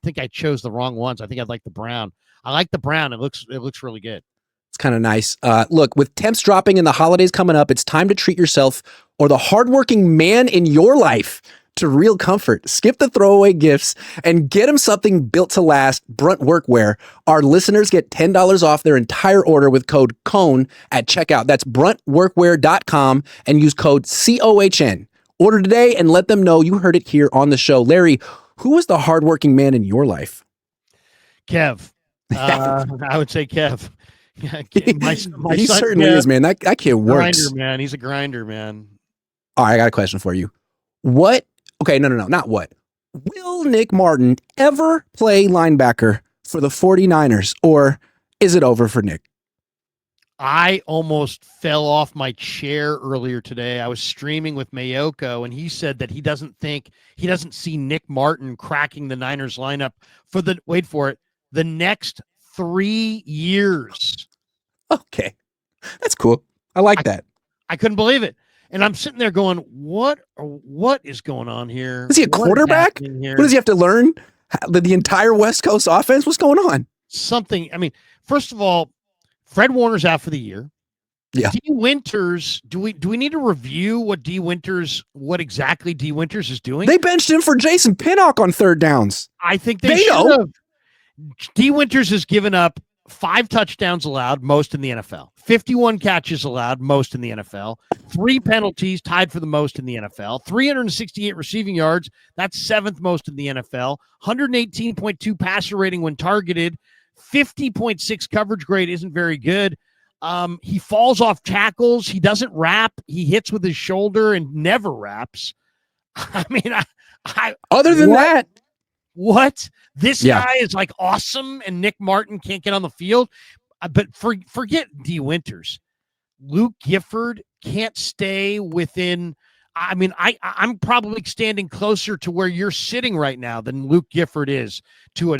think I chose the wrong ones. I think I'd like the brown. I like the brown. It looks really good. It's kind of nice. Look, with temps dropping and the holidays coming up, it's time to treat yourself or the hardworking man in your life to real comfort. Skip the throwaway gifts and get them something built to last. Brunt Workwear. Our listeners get $10 off their entire order with code CONE at checkout. That's bruntworkwear.com and use code COHN. Order today and let them know you heard it here on the show. Larry, who is the hardworking man in your life? Kev. I would say Kev. My he son, certainly is, man. That kid works. Grinder, man. He's a grinder, man. All right, I got a question for you. Okay, no, not what. Will Nick Martin ever play linebacker for the 49ers, or is it over for Nick? I almost fell off my chair earlier today. I was streaming with Mayoko, and he said that he doesn't see Nick Martin cracking the Niners lineup for the next 3 years. Okay, that's cool. I like that. I couldn't believe it. And I'm sitting there going, what is going on here? Is he a quarterback? What does he have to learn? The entire West Coast offense? What's going on? Something. I mean, first of all, Fred Warner's out for the year. Yeah. D. Winters, do we need to review what exactly D. Winters is doing? They benched him for Jason Pinnock on third downs. I think they should have. D. Winters has given up 5 touchdowns allowed, most in the NFL. 51 catches allowed, most in the NFL. 3 penalties, tied for the most in the NFL. 368 receiving yards, that's 7th most in the NFL. 118.2 passer rating when targeted. 50.6 coverage grade isn't very good. He falls off tackles. He doesn't wrap. He hits with his shoulder and never wraps. I mean, other than that, what? This guy is like awesome, and Nick Martin can't get on the field. But forget D. Winters. Luke Gifford can't stay within. I mean, I'm probably standing closer to where you're sitting right now than Luke Gifford is to a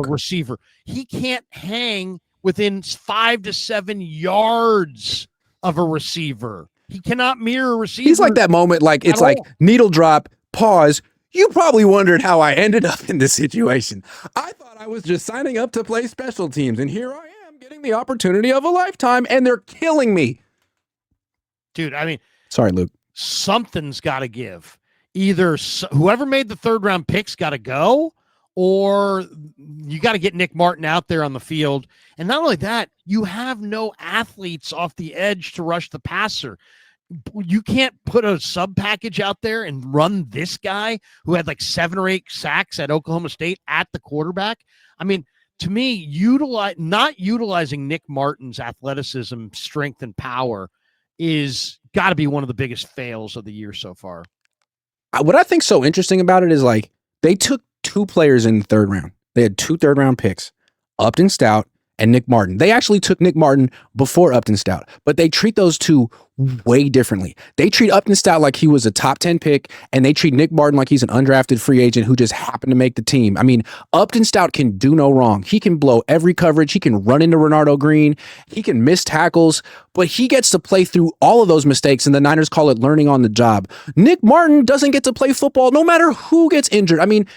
receiver. He can't hang within 5 to 7 yards of a receiver. He cannot mirror a receiver. He's like that moment, like it's like needle drop, pause. You probably wondered how I ended up in this situation. I thought I was just signing up to play special teams, and here I am getting the opportunity of a lifetime, and they're killing me. Dude, I mean, sorry, Luke. Something's got to give. Either whoever made the third round picks got to go, or you got to get Nick Martin out there on the field. And not only that, you have no athletes off the edge to rush the passer. You can't put a sub package out there and run this guy who had like 7 or 8 sacks at Oklahoma State at the quarterback. I mean, to me, not utilizing Nick Martin's athleticism, strength, and power is got to be one of the biggest fails of the year so far. What I think so interesting about it is like they took 2 players in the third round. They had 2 third-round picks, Upton Stout and Nick Martin. They actually took Nick Martin before Upton Stout, but they treat those two way differently. They treat Upton Stout like he was a top 10 pick, and they treat Nick Martin like he's an undrafted free agent who just happened to make the team. I mean, Upton Stout can do no wrong. He can blow every coverage. He can run into Renardo Green. He can miss tackles, but he gets to play through all of those mistakes, and the Niners call it learning on the job. Nick Martin doesn't get to play football no matter who gets injured. I mean,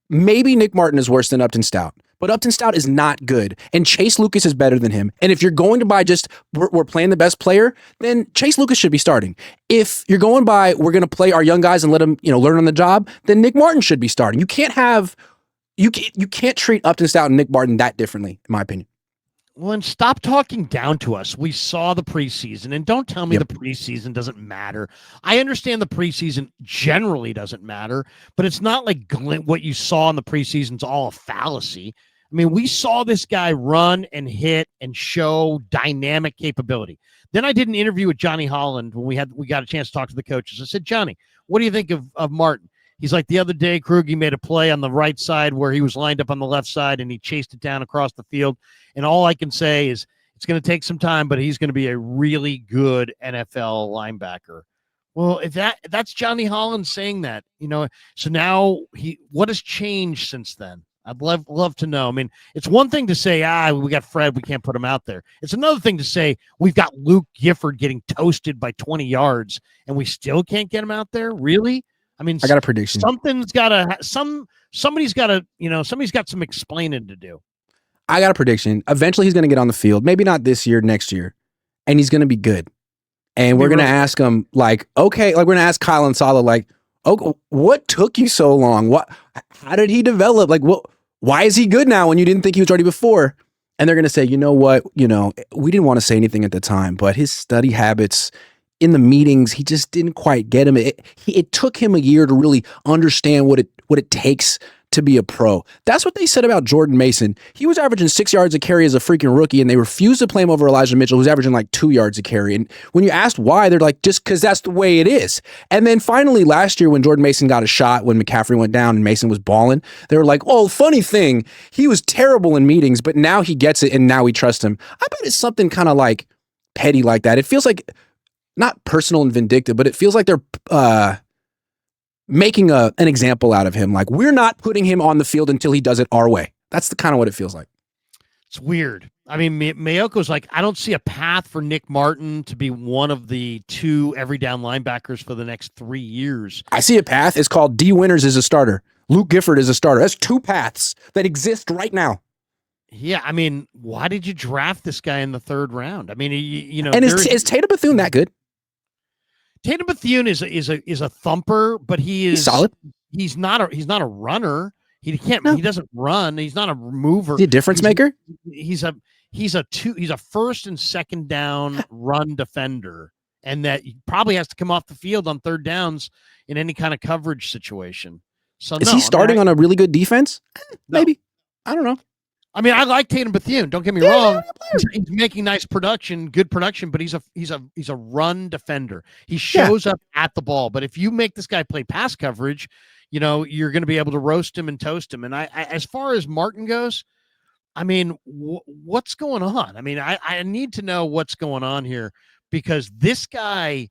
maybe Nick Martin is worse than Upton Stout, but Upton Stout is not good, and Chase Lucas is better than him. And if you're going to buy just we're playing the best player, then Chase Lucas should be starting. If you're going by we're going to play our young guys and let them learn on the job, then Nick Martin should be starting. You can't treat Upton Stout and Nick Martin that differently, in my opinion. Well, and stop talking down to us. We saw the preseason, and don't tell me the preseason doesn't matter. I understand the preseason generally doesn't matter, but it's not like what you saw in the preseason is all a fallacy. I mean, we saw this guy run and hit and show dynamic capability. Then I did an interview with Johnny Holland when we got a chance to talk to the coaches. I said, Johnny, what do you think of Martin? He's like, the other day, Krugy made a play on the right side where he was lined up on the left side, and he chased it down across the field. And all I can say is it's going to take some time, but he's going to be a really good NFL linebacker. Well, if that's Johnny Holland saying that, so now what has changed since then? I'd love to know. I mean, it's one thing to say, we got Fred, we can't put him out there. It's another thing to say we've got Luke Gifford getting toasted by 20 yards, and we still can't get him out there. Really? I mean, I got a prediction. Somebody's got some explaining to do. I got a prediction. Eventually he's going to get on the field. Maybe not this year, next year. And he's going to be good. And we're going to ask him we're going to ask Kyle and Saleh, what took you so long? How did he develop? Why is he good now when you didn't think he was ready before? And they're going to say, you know what? We didn't want to say anything at the time, but his study habits in the meetings, he just didn't quite get him. It took him a year to really understand what it takes to be a pro. That's what they said about Jordan Mason. He was averaging 6 yards a carry as a freaking rookie, and they refused to play him over Elijah Mitchell, who's averaging 2 yards a carry. And when you asked why, they're like, just because that's the way it is. And then finally last year when Jordan Mason got a shot, when McCaffrey went down and Mason was balling, they were like, oh, funny thing, he was terrible in meetings, but now he gets it and now we trust him. I bet it's something kind of petty like that. It feels like not personal and vindictive, but it feels like they're making an example out of him. We're not putting him on the field until he does it our way. That's the kind of what it feels like. It's weird. I mean, Mayoko's I don't see a path for Nick Martin to be one of the 2 every down linebackers for the next 3 years. I see a path. It's called D. Winters is a starter. Luke Gifford is a starter. That's 2 paths that exist right now. Yeah, I mean, why did you draft this guy in the 3rd round? I mean, And is Tatum Bethune that good? Tatum Bethune is a thumper, but he's solid. He's not a runner. He can't. No. He doesn't run. He's not a mover. Is he a difference maker? He's a first and second down run defender, and that he probably has to come off the field on 3rd downs in any kind of coverage situation. So is he starting on a really good defense? Maybe. I don't know. I mean, I like Tatum Bethune. Don't get me wrong. He's making nice production, good production, but he's a run defender. He shows up at the ball. But if you make this guy play pass coverage, you're going to be able to roast him and toast him. And I as far as Martin goes, I mean, what's going on? I mean, I need to know what's going on here, because this guy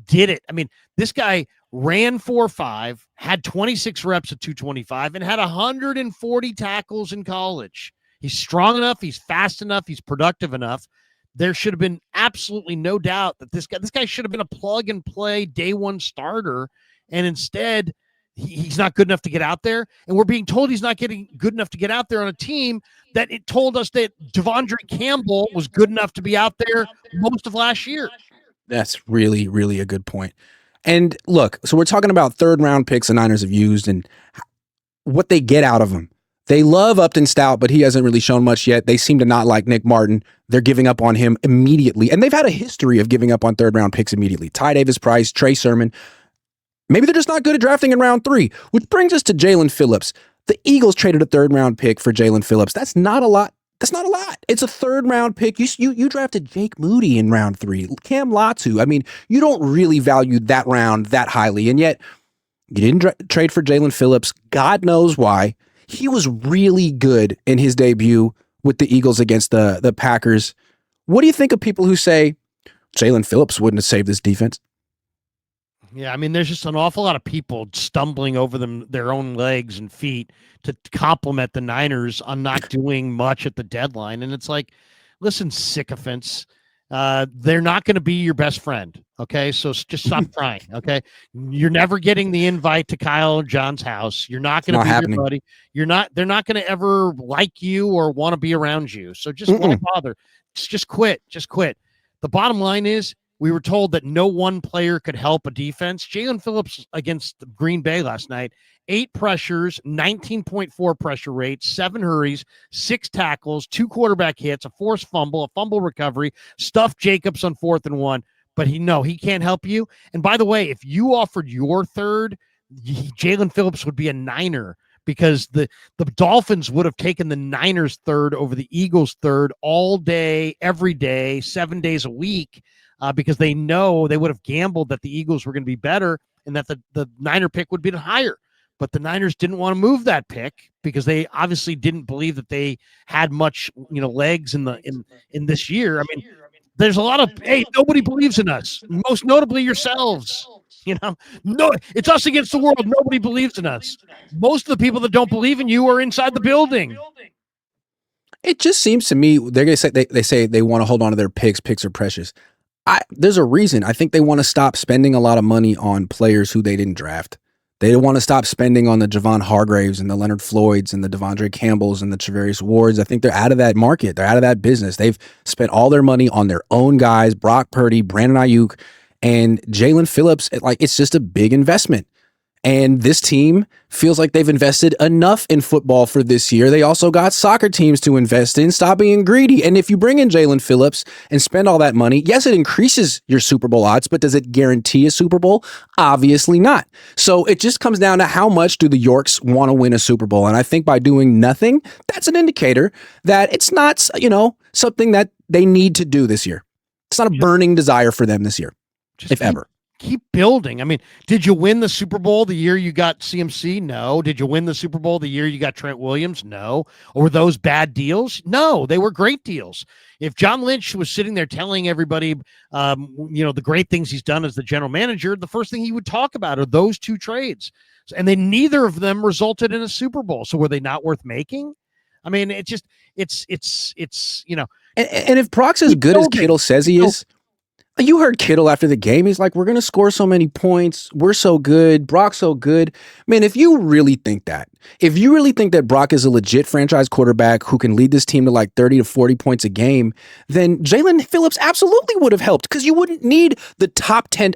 did it. I mean, this guy ran 4.5, had 26 reps at 225, and had 140 tackles in college. He's strong enough. He's fast enough. He's productive enough. There should have been absolutely no doubt that this guy should have been a plug and play day 1 starter. and instead he's not good enough to get out there. And we're being told he's not getting good enough to get out there on a team that it told us that Devondre Campbell was good enough to be out there most of last year. That's really, really a good point. And look, so we're talking about third round picks the Niners have used and what they get out of them. They love Upton Stout, but he hasn't really shown much yet. They seem to not like Nick Martin. They're giving up on him immediately. And they've had a history of giving up on third round picks immediately. Ty Davis Price, Trey Sermon. Maybe they're just not good at drafting in round 3, which brings us to Jalen Phillips. The Eagles traded a third round pick for Jalen Phillips. That's not a lot. That's not a lot. It's a third round pick. You drafted Jake Moody in round 3, Cam Latu. I mean, you don't really value that round that highly. And yet you didn't trade for Jalen Phillips. God knows why. He was really good in his debut with the Eagles against the Packers. What do you think of people who say Jalen Phillips wouldn't have saved this defense? Yeah, I mean, there's just an awful lot of people stumbling over their own legs and feet to compliment the Niners on not doing much at the deadline. And it's like, listen, sycophants, they're not going to be your best friend. Okay, so just stop trying. Okay, you're never getting the invite to Kyle and John's house. You're not going to be happening. your buddy. They're not going to ever like you or want to be around you. So just why bother? Just quit. Just quit. The bottom line is, we were told that no one player could help a defense. Jalen Phillips against Green Bay last night, 8 pressures, 19.4 pressure rate, 7 hurries, 6 tackles, 2 quarterback hits, a forced fumble, a fumble recovery, stuffed Jacobs on 4th and 1. But he can't help you. And by the way, if you offered your third, Jalen Phillips would be a Niner, because the Dolphins would have taken the Niners third over the Eagles third all day, every day, 7 days a week. Because they know they would have gambled that the Eagles were going to be better and that the Niner pick would be higher. But the Niners didn't want to move that pick because they obviously didn't believe that they had much, legs in this year. I mean, there's a lot of, hey, nobody believes in us, most notably yourselves. No, it's us against the world. Nobody believes in us. Most of the people that don't believe in you are inside the building. It just seems to me they're going to say they say they want to hold on to their picks. Picks are precious. There's a reason. I think they want to stop spending a lot of money on players who they didn't draft. They want to stop spending on the Javon Hargraves and the Leonard Floyds and the Devondre Campbells and the Travarius Wards. I think they're out of that market. They're out of that business. They've spent all their money on their own guys, Brock Purdy, Brandon Ayuk, and Jalen Phillips. It's just a big investment. And this team feels like they've invested enough in football for this year. They also got soccer teams to invest in. Stop being greedy. And if you bring in Jalen Phillips and spend all that money, yes, it increases your Super Bowl odds, but does it guarantee a Super Bowl? Obviously not. So it just comes down to how much do the Yorks want to win a Super Bowl. And I think by doing nothing, that's an indicator that it's not, something that they need to do this year. It's not a burning desire for them this year, if ever. Keep building. I mean, did you win the Super Bowl the year you got CMC? No. Did you win the Super Bowl the year you got Trent Williams? No. Or were those bad deals? No, they were great deals. If John Lynch was sitting there telling everybody, the great things he's done as the general manager, the first thing he would talk about are those 2 trades. And then neither of them resulted in a Super Bowl. So were they not worth making? I mean, it's And if Brock's as good as Kittle says he is, you heard Kittle after the game. He's like, we're going to score so many points. We're so good. Brock's so good. Man, if you really think that Brock is a legit franchise quarterback who can lead this team to like 30 to 40 points a game, then Jalen Phillips absolutely would have helped, because you wouldn't need a top 10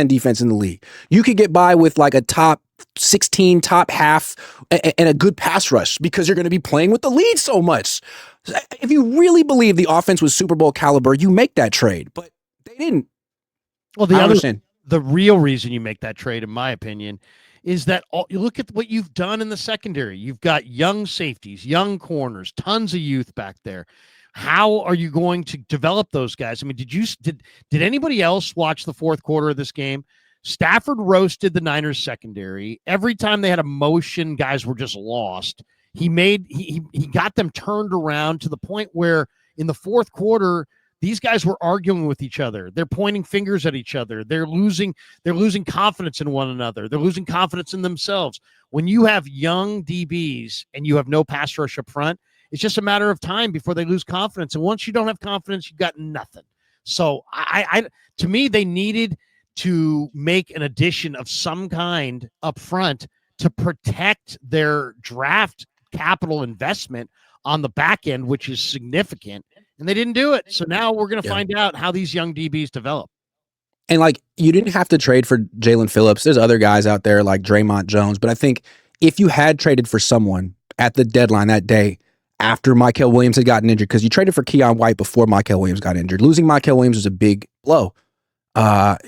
defense in the league. You could get by with like a top 16, top half, and a good pass rush, because you're going to be playing with the lead so much. If you really believe the offense was Super Bowl caliber, you make that trade. But they didn't. Well, the real reason you make that trade, in my opinion, is that you look at what you've done in the secondary. You've got young safeties, young corners, tons of youth back there. How are you going to develop those guys? I mean, did anybody else watch the 4th quarter of this game? Stafford roasted the Niners secondary. Every time they had a motion, guys were just lost. He got them turned around to the point where in the 4th quarter, these guys were arguing with each other. They're pointing fingers at each other. They're losing confidence in one another. They're losing confidence in themselves. When you have young DBs and you have no pass rush up front, it's just a matter of time before they lose confidence. And once you don't have confidence, you've got nothing. So to me, they needed to make an addition of some kind up front to protect their draft capital investment on the back end, which is significant. And they didn't do it. So now we're going to find out how these young DBs develop. And like, you didn't have to trade for Jalen Phillips. There's other guys out there like Draymond Jones. But I think if you had traded for someone at the deadline that day after Mykel Williams had gotten injured, because you traded for Keon White before Mykel Williams got injured, losing Mykel Williams was a big blow,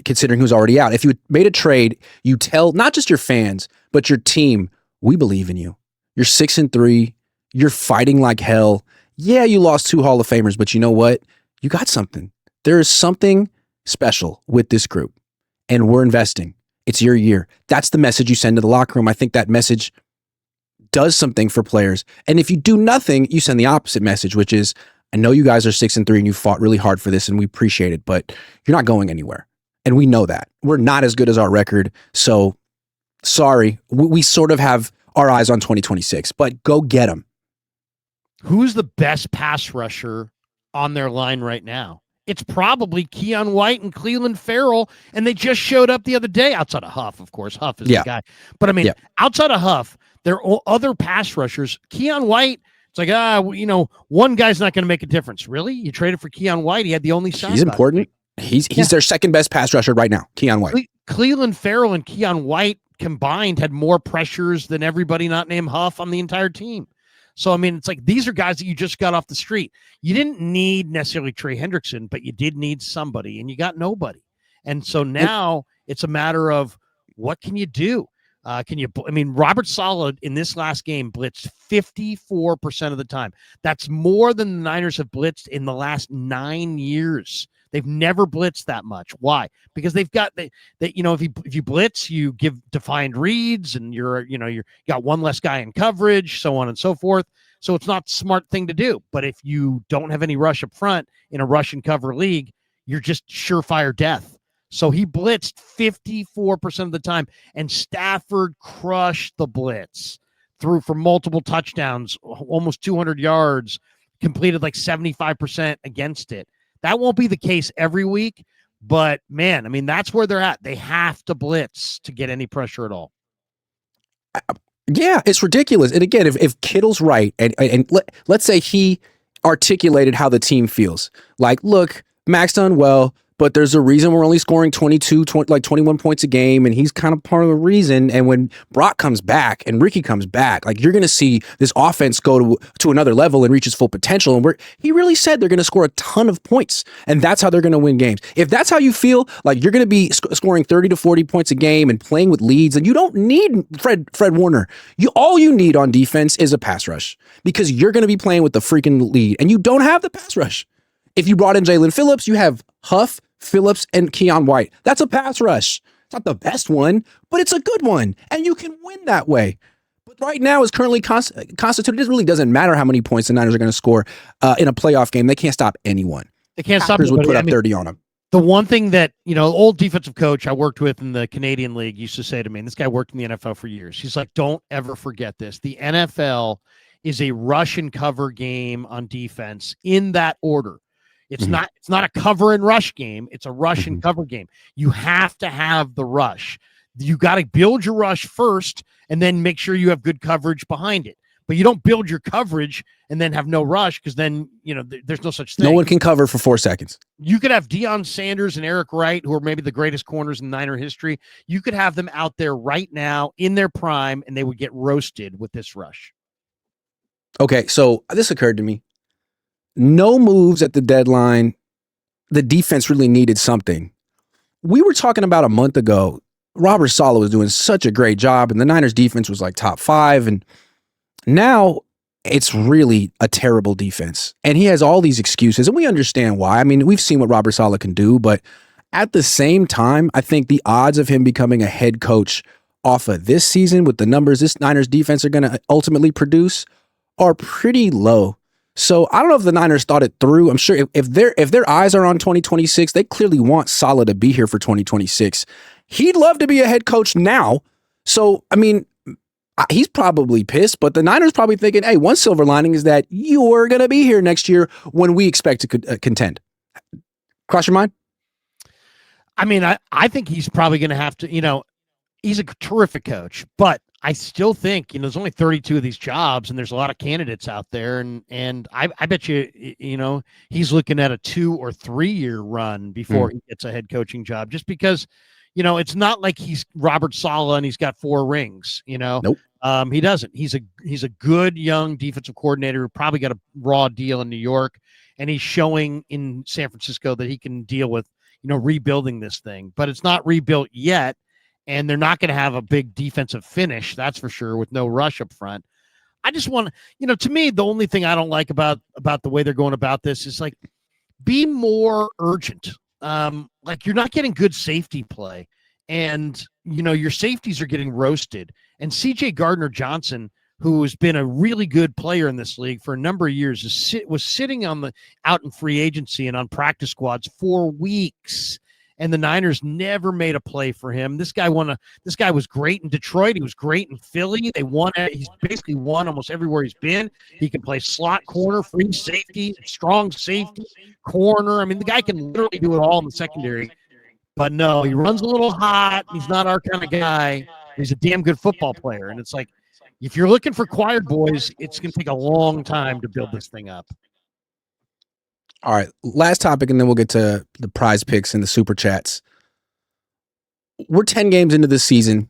considering who's already out. If you made a trade, you tell not just your fans, but your team, we believe in you. You're 6-3. You're fighting like hell. Yeah, you lost 2 Hall of Famers, but you know what? You got something. There is something special with this group, and we're investing. It's your year. That's the message you send to the locker room. I think that message does something for players. And if you do nothing, you send the opposite message, which is, I know you guys are 6-3 and you fought really hard for this and we appreciate it, but you're not going anywhere. And we know that. We're not as good as our record. So sorry, we sort of have our eyes on 2026, but go get them. Who's the best pass rusher on their line right now? It's probably Keon White and Cleveland Farrell, and they just showed up the other day, outside of Huff, of course. Huff is the guy. But I mean, outside of Huff, there are other pass rushers. Keon White, it's like, one guy's not going to make a difference. Really? You traded for Keon White? He had the only shot. He's important. He's their second best pass rusher right now, Keon White. Cleveland Farrell and Keon White combined had more pressures than everybody not named Huff on the entire team. So, I mean, it's like these are guys that you just got off the street. You didn't need necessarily Trey Hendrickson, but you did need somebody, and you got nobody. And so now it's a matter of what can you do? Robert Saleh in this last game blitzed 54% of the time. That's more than the Niners have blitzed in the last 9 years. They've never blitzed that much. Why? Because they've got if you blitz, you give defined reads, and you got one less guy in coverage, so on and so forth. So it's not a smart thing to do. But if you don't have any rush up front in a rush and cover league, you're just surefire death. So he blitzed 54% of the time, and Stafford crushed the blitz, threw for multiple touchdowns, almost 200 yards, completed like 75% against it. That won't be the case every week, but man, I mean, that's where they're at. They have to blitz to get any pressure at all. Yeah, it's ridiculous. And again, if Kittle's right, and let's say he articulated how the team feels, like, look, Max done well, but there's a reason we're only scoring 21 points a game, and he's kind of part of the reason. And when Brock comes back and Ricky comes back, like, you're going to see this offense go to another level and reach its full potential. And he really said they're going to score a ton of points, and that's how they're going to win games. If that's how you feel, like you're going to be scoring 30 to 40 points a game and playing with leads, and you don't need Fred Warner. All you need on defense is a pass rush, because you're going to be playing with the freaking lead, and you don't have the pass rush. If you brought in Jalen Phillips, you have Huff, Phillips, and Keon White. That's a pass rush. It's not the best one, but it's a good one, and you can win that way. But right now, as currently constituted, it really doesn't matter how many points the Niners are going to score in a playoff game. They can't stop anyone. They can't stop. Would put up 30 on them. The one thing that, old defensive coach I worked with in the Canadian League used to say to me, and this guy worked in the NFL for years, he's like, don't ever forget this. The NFL is a rush and cover game on defense in that order. It's not a cover and rush game. It's a rush and cover game. You have to have the rush. You got to build your rush first and then make sure you have good coverage behind it. But you don't build your coverage and then have no rush, because then, there's no such thing. No one can cover for 4 seconds. You could have Deion Sanders and Eric Wright, who are maybe the greatest corners in Niner history. You could have them out there right now in their prime, and they would get roasted with this rush. Okay, so this occurred to me. No moves at the deadline. The defense really needed something. We were talking about a month ago, Robert Saleh was doing such a great job, and the Niners defense was like top 5. And now it's really a terrible defense. And he has all these excuses, and we understand why. I mean, we've seen what Robert Saleh can do, but at the same time, I think the odds of him becoming a head coach off of this season with the numbers this Niners defense are going to ultimately produce are pretty low. So I don't know if the Niners thought it through. I'm sure if their eyes are on 2026, they clearly want Saleh to be here for 2026. He'd love to be a head coach now. So, I mean, he's probably pissed, but the Niners probably thinking, hey, one silver lining is that you're going to be here next year when we expect to contend. Cross your mind? I mean, I think he's probably going to have to, he's a terrific coach, but I still think, there's only 32 of these jobs and there's a lot of candidates out there. And I bet you, he's looking at a 2 or 3 year run before he gets a head coaching job, just because, it's not like he's Robert Saleh and he's got 4 rings, Nope. He doesn't. He's a good young defensive coordinator who probably got a raw deal in New York, and he's showing in San Francisco that he can deal with, rebuilding this thing, but it's not rebuilt yet. And they're not going to have a big defensive finish, that's for sure, with no rush up front. I just want to me, the only thing I don't like about the way they're going about this is, like, be more urgent. Like, you're not getting good safety play, and your safeties are getting roasted. And CJ Gardner-Johnson, who has been a really good player in this league for a number of years, was sitting out in free agency and on practice squads for weeks. And the Niners never made a play for him. This guy was great in Detroit. He was great in Philly. They won. He's basically won almost everywhere he's been. He can play slot corner, free safety, strong safety, corner. I mean, the guy can literally do it all in the secondary. But no, he runs a little hot. He's not our kind of guy. He's a damn good football player. And it's like, if you're looking for choir boys, it's going to take a long time to build this thing up. All right, last topic, and then we'll get to the prize picks and the super chats. We're 10 games into this season.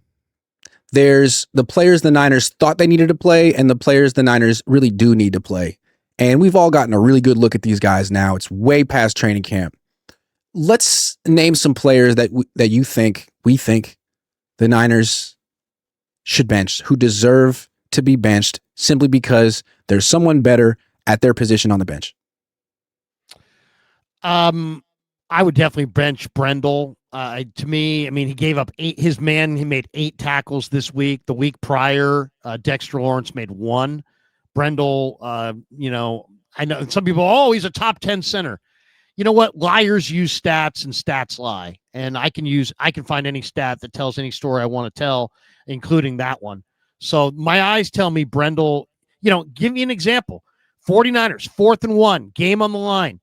There's the players the Niners thought they needed to play and the players the Niners really do need to play. And we've all gotten a really good look at these guys now. It's way past training camp. Let's name some players that we think the Niners should bench, who deserve to be benched simply because there's someone better at their position on the bench. I would definitely bench Brendel. To me, I mean, he gave up 8. He made 8 tackles this week. The week prior, Dexter Lawrence made 1. Brendel, I know some people, he's a top 10 center. You know what? Liars use stats and stats lie. And I can find any stat that tells any story I want to tell, including that one. So my eyes tell me Brendel, give me an example. 49ers, 4th and 1, game on the line.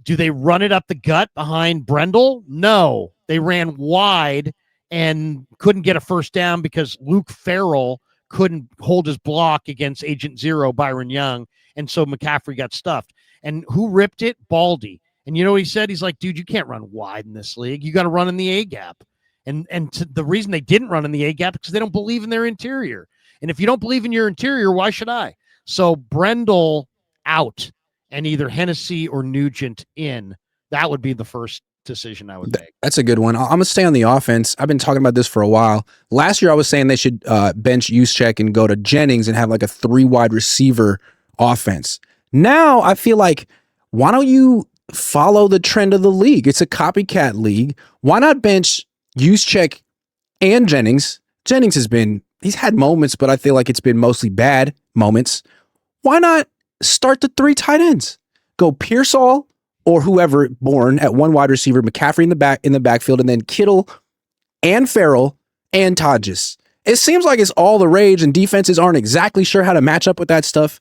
Do they run it up the gut behind Brendel? No. They ran wide and couldn't get a first down because Luke Farrell couldn't hold his block against Agent Zero, Byron Young, and so McCaffrey got stuffed. And who ripped it? Baldy. And you know what he said? He's like, dude, you can't run wide in this league. You got to run in the A-gap. And the reason they didn't run in the A-gap is because they don't believe in their interior. And if you don't believe in your interior, why should I? So Brendel out. And either Hennessy or Nugent in. That would be the first decision I would make. That's a good one. I'm going to stay on the offense. I've been talking about this for a while. Last year, I was saying they should bench Juszczyk and go to Jennings and have like a 3 wide receiver offense. Now, I feel like, why don't you follow the trend of the league? It's a copycat league. Why not bench Juszczyk and Jennings? Jennings he's had moments, but I feel like it's been mostly bad moments. Why not start the 3 tight ends? Go Pearsall or whoever Bourne at 1 wide receiver, McCaffrey in the backfield, and then Kittle and Farrell and Todges. It seems like it's all the rage, and defenses aren't exactly sure how to match up with that stuff.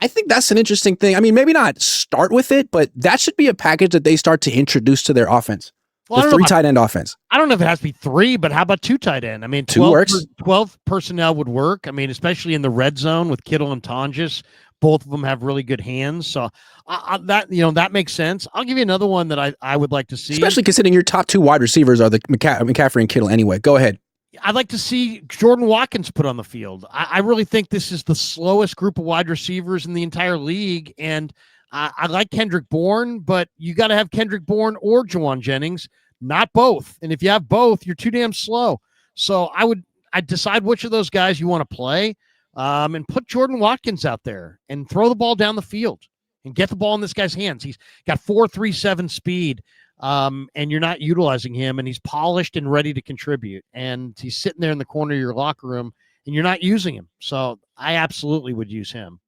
I think that's an interesting thing. I mean, maybe not start with it, but that should be a package that they start to introduce to their offense. Well, the 3 tight end offense. I don't know if it has to be 3, but how about 2 tight end? I mean, 2 works. 12 personnel would work. I mean, especially in the red zone with Kittle and Tonjes. Both of them have really good hands. So that makes sense. I'll give you another one that I would like to see. Especially considering your top 2 wide receivers are the McCaffrey and Kittle anyway. Go ahead. I'd like to see Jordan Watkins put on the field. I really think this is the slowest group of wide receivers in the entire league. And I like Kendrick Bourne, but you got to have Kendrick Bourne or Juwan Jennings, not both. And if you have both, you're too damn slow. So I'd decide which of those guys you want to play. And put Jordan Watkins out there and throw the ball down the field and get the ball in this guy's hands. He's got 4.37 speed, and you're not utilizing him, and he's polished and ready to contribute. And he's sitting there in the corner of your locker room, and you're not using him. So I absolutely would use him.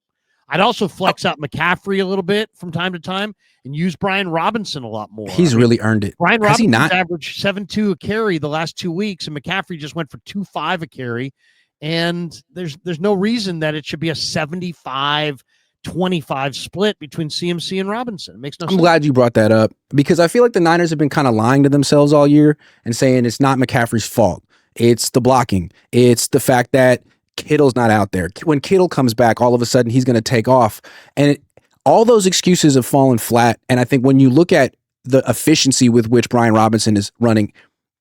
I'd also flex out McCaffrey a little bit from time to time and use Brian Robinson a lot more. He's really earned it. Brian Robinson averaged 7.2 a carry the last 2 weeks, and McCaffrey just went for 2.5 a carry. And there's no reason that it should be a 75 25 split between CMC and Robinson. It makes no I'm sense. glad you brought that up because I feel like the Niners have been kind of lying to themselves all year and saying it's not McCaffrey's fault. It's the blocking. It's the fact that Kittle's not out there. When Kittle comes back, all of a sudden he's going to take off. And all those excuses have fallen flat. And I think when you look at the efficiency with which Brian Robinson is running,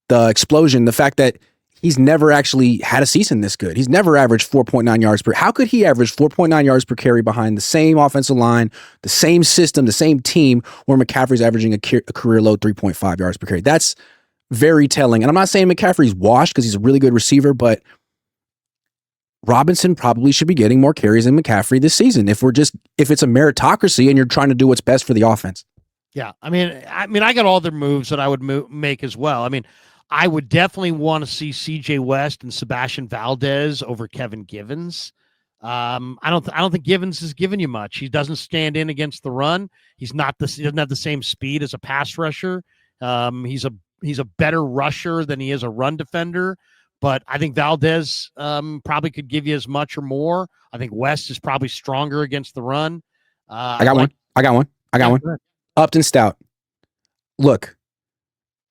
the explosion, the fact that he's never actually had a season this good. He's never averaged 4.9 yards per. How could he average 4.9 yards per carry behind the same offensive line, the same system, the same team, where McCaffrey's averaging a career low 3.5 yards per carry? That's very telling. And I'm not saying McCaffrey's washed because he's a really good receiver, but Robinson probably should be getting more carries than McCaffrey this season if it's a meritocracy and you're trying to do what's best for the offense. Yeah, I mean, I got all the moves that I would make as well. I mean, I would definitely want to see C.J. West and Sebastian Valdez over Kevin Givens. I don't think Givens has given you much. He doesn't stand in against the run. He doesn't have the same speed as a pass rusher. He's a better rusher than he is a run defender. But I think Valdez probably could give you as much or more. I think West is probably stronger against the run. I got one. Upton Stout. Look,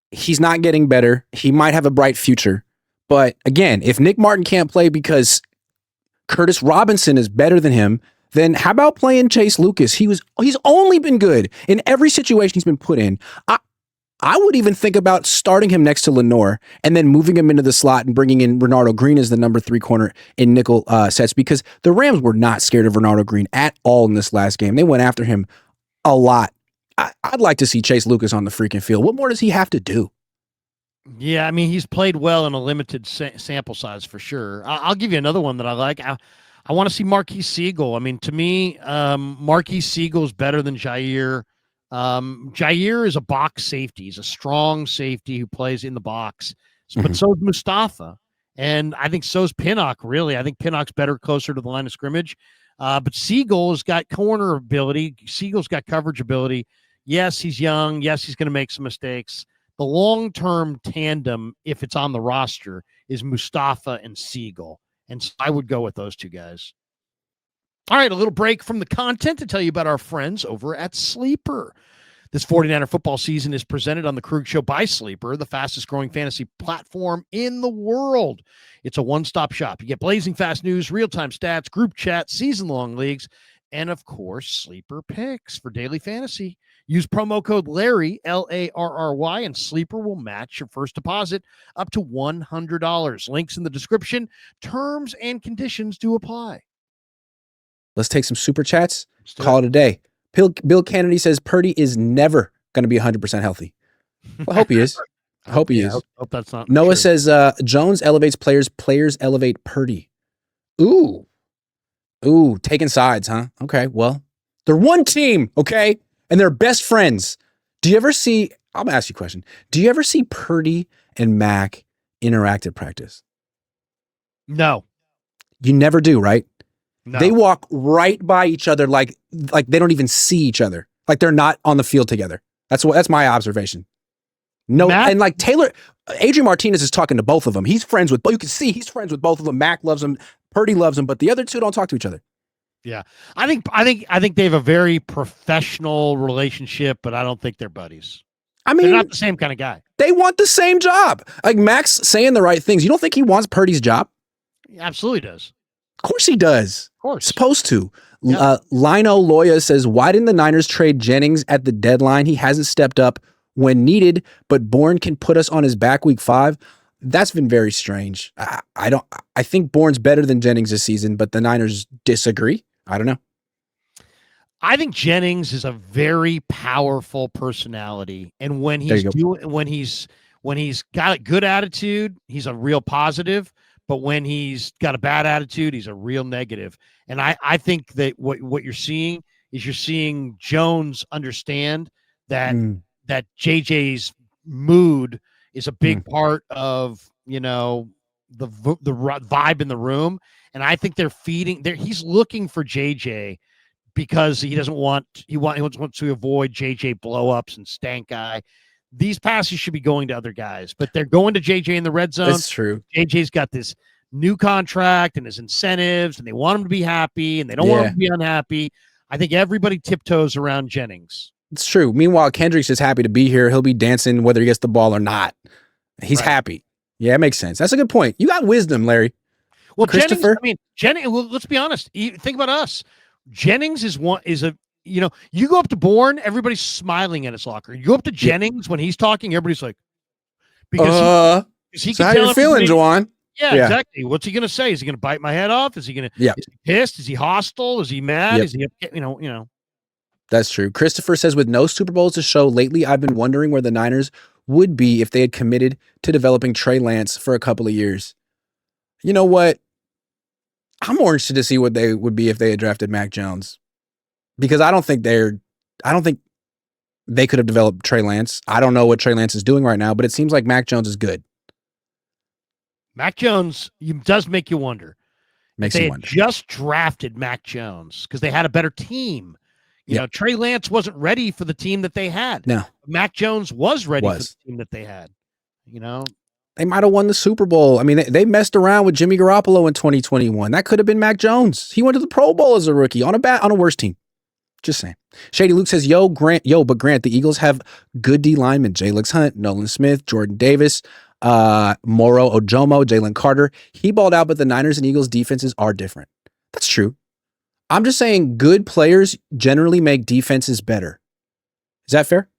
he's not getting better. He might have a bright future. But again, if Nick Martin can't play because Curtis Robinson is better than him, then how about playing Chase Lucas? He's only been good in every situation he's been put in. I would even think about starting him next to Lenore and then moving him into the slot and bringing in Renardo Green as the number 3 corner in nickel sets, because the Rams were not scared of Renardo Green at all in this last game. They went after him a lot. I'd like to see Chase Lucas on the freaking field. What more does he have to do? Yeah, I mean, he's played well in a limited sample size for sure. I'll give you another one that I like. I want to see Marquise Siegel. I mean, to me, Marquise Siegel is better than Jair. Jair is a box safety. He's a strong safety who plays in the box. But so is Mustafa. And I think so's Pinnock, really. I think Pinnock's better closer to the line of scrimmage. But Siegel's got corner ability. Siegel's got coverage ability. Yes, he's young. Yes, he's going to make some mistakes. The long-term tandem, if it's on the roster, is Mustafa and Siegel. And so I would go with those two guys. All right, a little break from the content to tell you about our friends over at Sleeper. This 49er football season is presented on the Krug Show by Sleeper, the fastest growing fantasy platform in the world. It's a one-stop shop. You get blazing fast news, real-time stats, group chat, season-long leagues, and of course, Sleeper picks for daily fantasy. Use promo code Larry, Larry, and Sleeper will match your first deposit up to $100. Links in the description. Terms and conditions do apply. Let's take some super chats. Call it a day. Bill Kennedy says Purdy is never going to be 100% healthy. Well, I hope he is. I hope he is. Hope that's not Noah true. says Jones elevates players elevate Purdy. Ooh, taking sides, huh? Okay, well, they're one team, okay? And they're best friends. Do you ever see, I'm going to ask you a question. Do you ever see Purdy and Mac interact at practice? No. You never do, right? No. They walk right by each other like they don't even see each other. Like they're not on the field together. That's my observation. No, Mac? and like Adrian Martinez is talking to both of them. He's friends with, you can see he's friends with both of them. Mac loves him, Purdy loves him, but the other two don't talk to each other. Yeah. I think they have a very professional relationship, but I don't think they're buddies. I mean, they're not the same kind of guy. They want the same job. Like Mac's saying the right things. You don't think he wants Purdy's job? He absolutely does. Of course he does. Of course. Supposed to. Yeah. Lino Loya says, why didn't the Niners trade Jennings at the deadline? He hasn't stepped up when needed, but Bourne can put us on his back week 5. That's been very strange. I think Bourne's better than Jennings this season, but the Niners disagree. I don't know. I think Jennings is a very powerful personality, and when he's got a good attitude, he's a real positive. But when he's got a bad attitude, he's a real negative. And I think that what you're seeing Jones understand that that JJ's mood is a big part of the vibe in the room. And I think he's looking for JJ because he wants to avoid JJ blow-ups and stank eye. These passes should be going to other guys, but they're going to JJ in the red zone. That's true. JJ's got this new contract and his incentives, and they want him to be happy, and they don't want him to be unhappy. I think everybody tiptoes around Jennings. It's true. Meanwhile, Kendrick's just happy to be here. He'll be dancing whether he gets the ball or not. He's happy. Yeah, it makes sense. That's a good point. You got wisdom, Larry. Well, Christopher? Jennings, well, let's be honest. Think about us. Jennings you go up to Bourne, everybody's smiling at his locker. You go up to Jennings when he's talking, everybody's like, because he so how you feeling, Juwan? Yeah, exactly. What's he going to say? Is he going to bite my head off? Is he going to, is he pissed? Is he hostile? Is he mad? Is he, That's true. Christopher says, with no Super Bowls to show lately, I've been wondering where the Niners would be if they had committed to developing Trey Lance for a couple of years. You know what? I'm more interested to see what they would be if they had drafted Mac Jones, because I don't think they could have developed Trey Lance. I don't know what Trey Lance is doing right now, but it seems like Mac Jones is good. Mac Jones does make you wonder. Makes they you wonder. Just drafted Mac Jones because they had a better team. You know, Trey Lance wasn't ready for the team that they had. No. Mac Jones was ready for the team that they had. You know, they might have won the Super Bowl. I mean, they messed around with Jimmy Garoppolo in 2021. That could have been Mac Jones. He went to the Pro Bowl as a rookie on a worse team. Just saying. Shady Luke says, but Grant, the Eagles have good D linemen. Jalix Hunt, Nolan Smith, Jordan Davis, Moro Ojomo, Jalen Carter. He balled out, but the Niners and Eagles defenses are different. That's true. I'm just saying good players generally make defenses better. Is that fair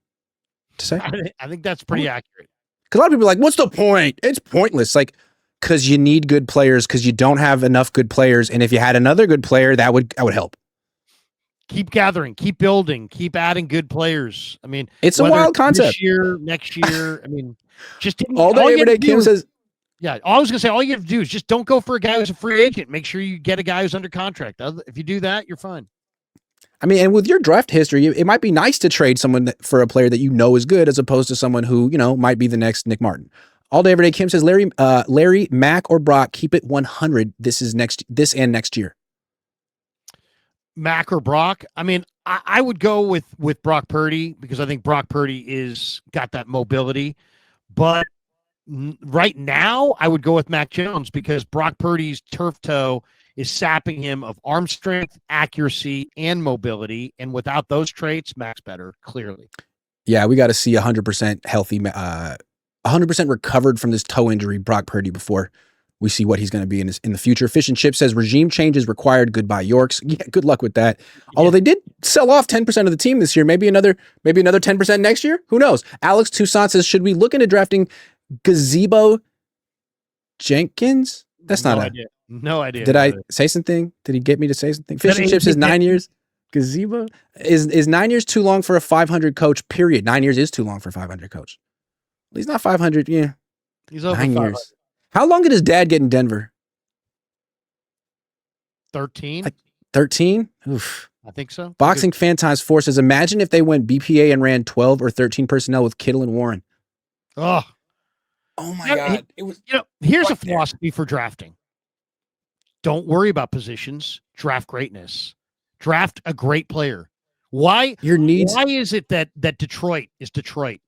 to say? I think that's pretty accurate. Because a lot of people are like, what's the point? It's pointless. Like, because you need good players, because you don't have enough good players. And if you had another good player, that would help. Keep gathering, keep building, keep adding good players. I mean, it's a wild concept. This year, next year, I mean, just all day, every day. Kim says, yeah, I was going to say, all you have to do is just don't go for a guy who's a free agent. Make sure you get a guy who's under contract. If you do that, you're fine. I mean, and with your draft history, it might be nice to trade someone for a player that you know is good, as opposed to someone who, might be the next Nick Martin. All day, every day. Kim says, Larry, Mac, or Brock, keep it 100. This and next year. Mac or Brock? I mean, I would go with Brock Purdy, because I think Brock Purdy is got that mobility. But right now, I would go with Mac Jones, because Brock Purdy's turf toe is sapping him of arm strength, accuracy, and mobility. And without those traits, Mac's better, clearly. Yeah, we got to see 100% healthy, 100% recovered from this toe injury, Brock Purdy, before we see what he's going to be in the future. Fish and Chip says, regime change is required. Goodbye, Yorks. Yeah, good luck with that. Although they did sell off 10% of the team this year. Maybe another 10% next year. Who knows? Alex Toussaint says, should we look into drafting Gazebo Jenkins? That's not idea. No idea. Did I say something? Did he get me to say something? Fish and Chip says 9 years. Gazebo is 9 years too long for a 500 coach, period. 9 years is too long for a 500 coach. He's not 500. Yeah. He's over 9 years. How long did his dad get in Denver? 13. 13? Oof. I think so. Boxing Fan Times 4 says, imagine if they went BPA and ran 12 or 13 personnel with Kittle and Warren. Oh my God. It was, here's a philosophy for drafting. Don't worry about positions. Draft greatness. Draft a great player. Why is it that Detroit is Detroit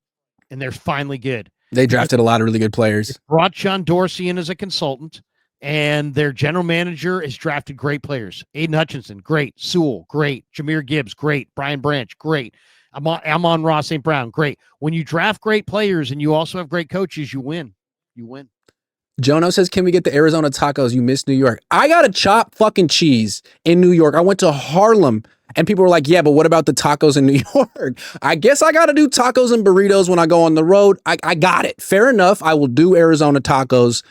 and they're finally good? They drafted a lot of really good players. They brought John Dorsey in as a consultant, and their general manager has drafted great players. Aiden Hutchinson, great. Sewell, great. Jahmyr Gibbs, great. Brian Branch, great. Amon-Ra St. Brown, great. When you draft great players and you also have great coaches, you win. You win. Jono says, can we get the Arizona tacos? You missed New York. I got a chopped fucking cheese in New York. I went to Harlem, and people were like, yeah, but what about the tacos in New York? I guess I got to do tacos and burritos when I go on the road. I got it. Fair enough. I will do Arizona tacos.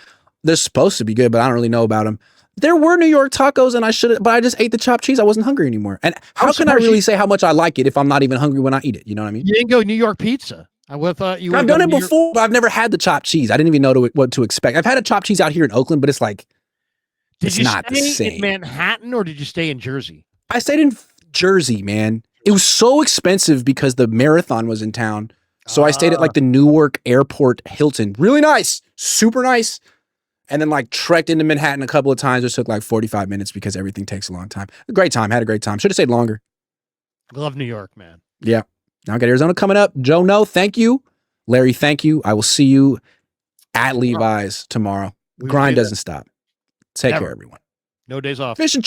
They're supposed to be good, but I don't really know about them. There were New York tacos, and but I just ate the chopped cheese. I wasn't hungry anymore. And how can I really say how much I like it if I'm not even hungry when I eat it? You know what I mean? You didn't go New York pizza. I've done it before, but I've never had the chopped cheese. I didn't even know what to expect. I've had a chopped cheese out here in Oakland, but it's like, it's not the same. Did you stay in Manhattan or did you stay in Jersey? I stayed in Jersey, man. It was so expensive because the marathon was in town. So I stayed at like the Newark Airport Hilton. Really nice. Super nice. And then like trekked into Manhattan a couple of times. It took like 45 minutes because everything takes a long time. A great time. Had a great time. Should have stayed longer. Love New York, man. Yeah. Now I got Arizona coming up. Joe, no, thank you. Larry, thank you. I will see you at Levi's tomorrow. Grind doesn't stop. Take care, everyone. No days off. Fish and chips.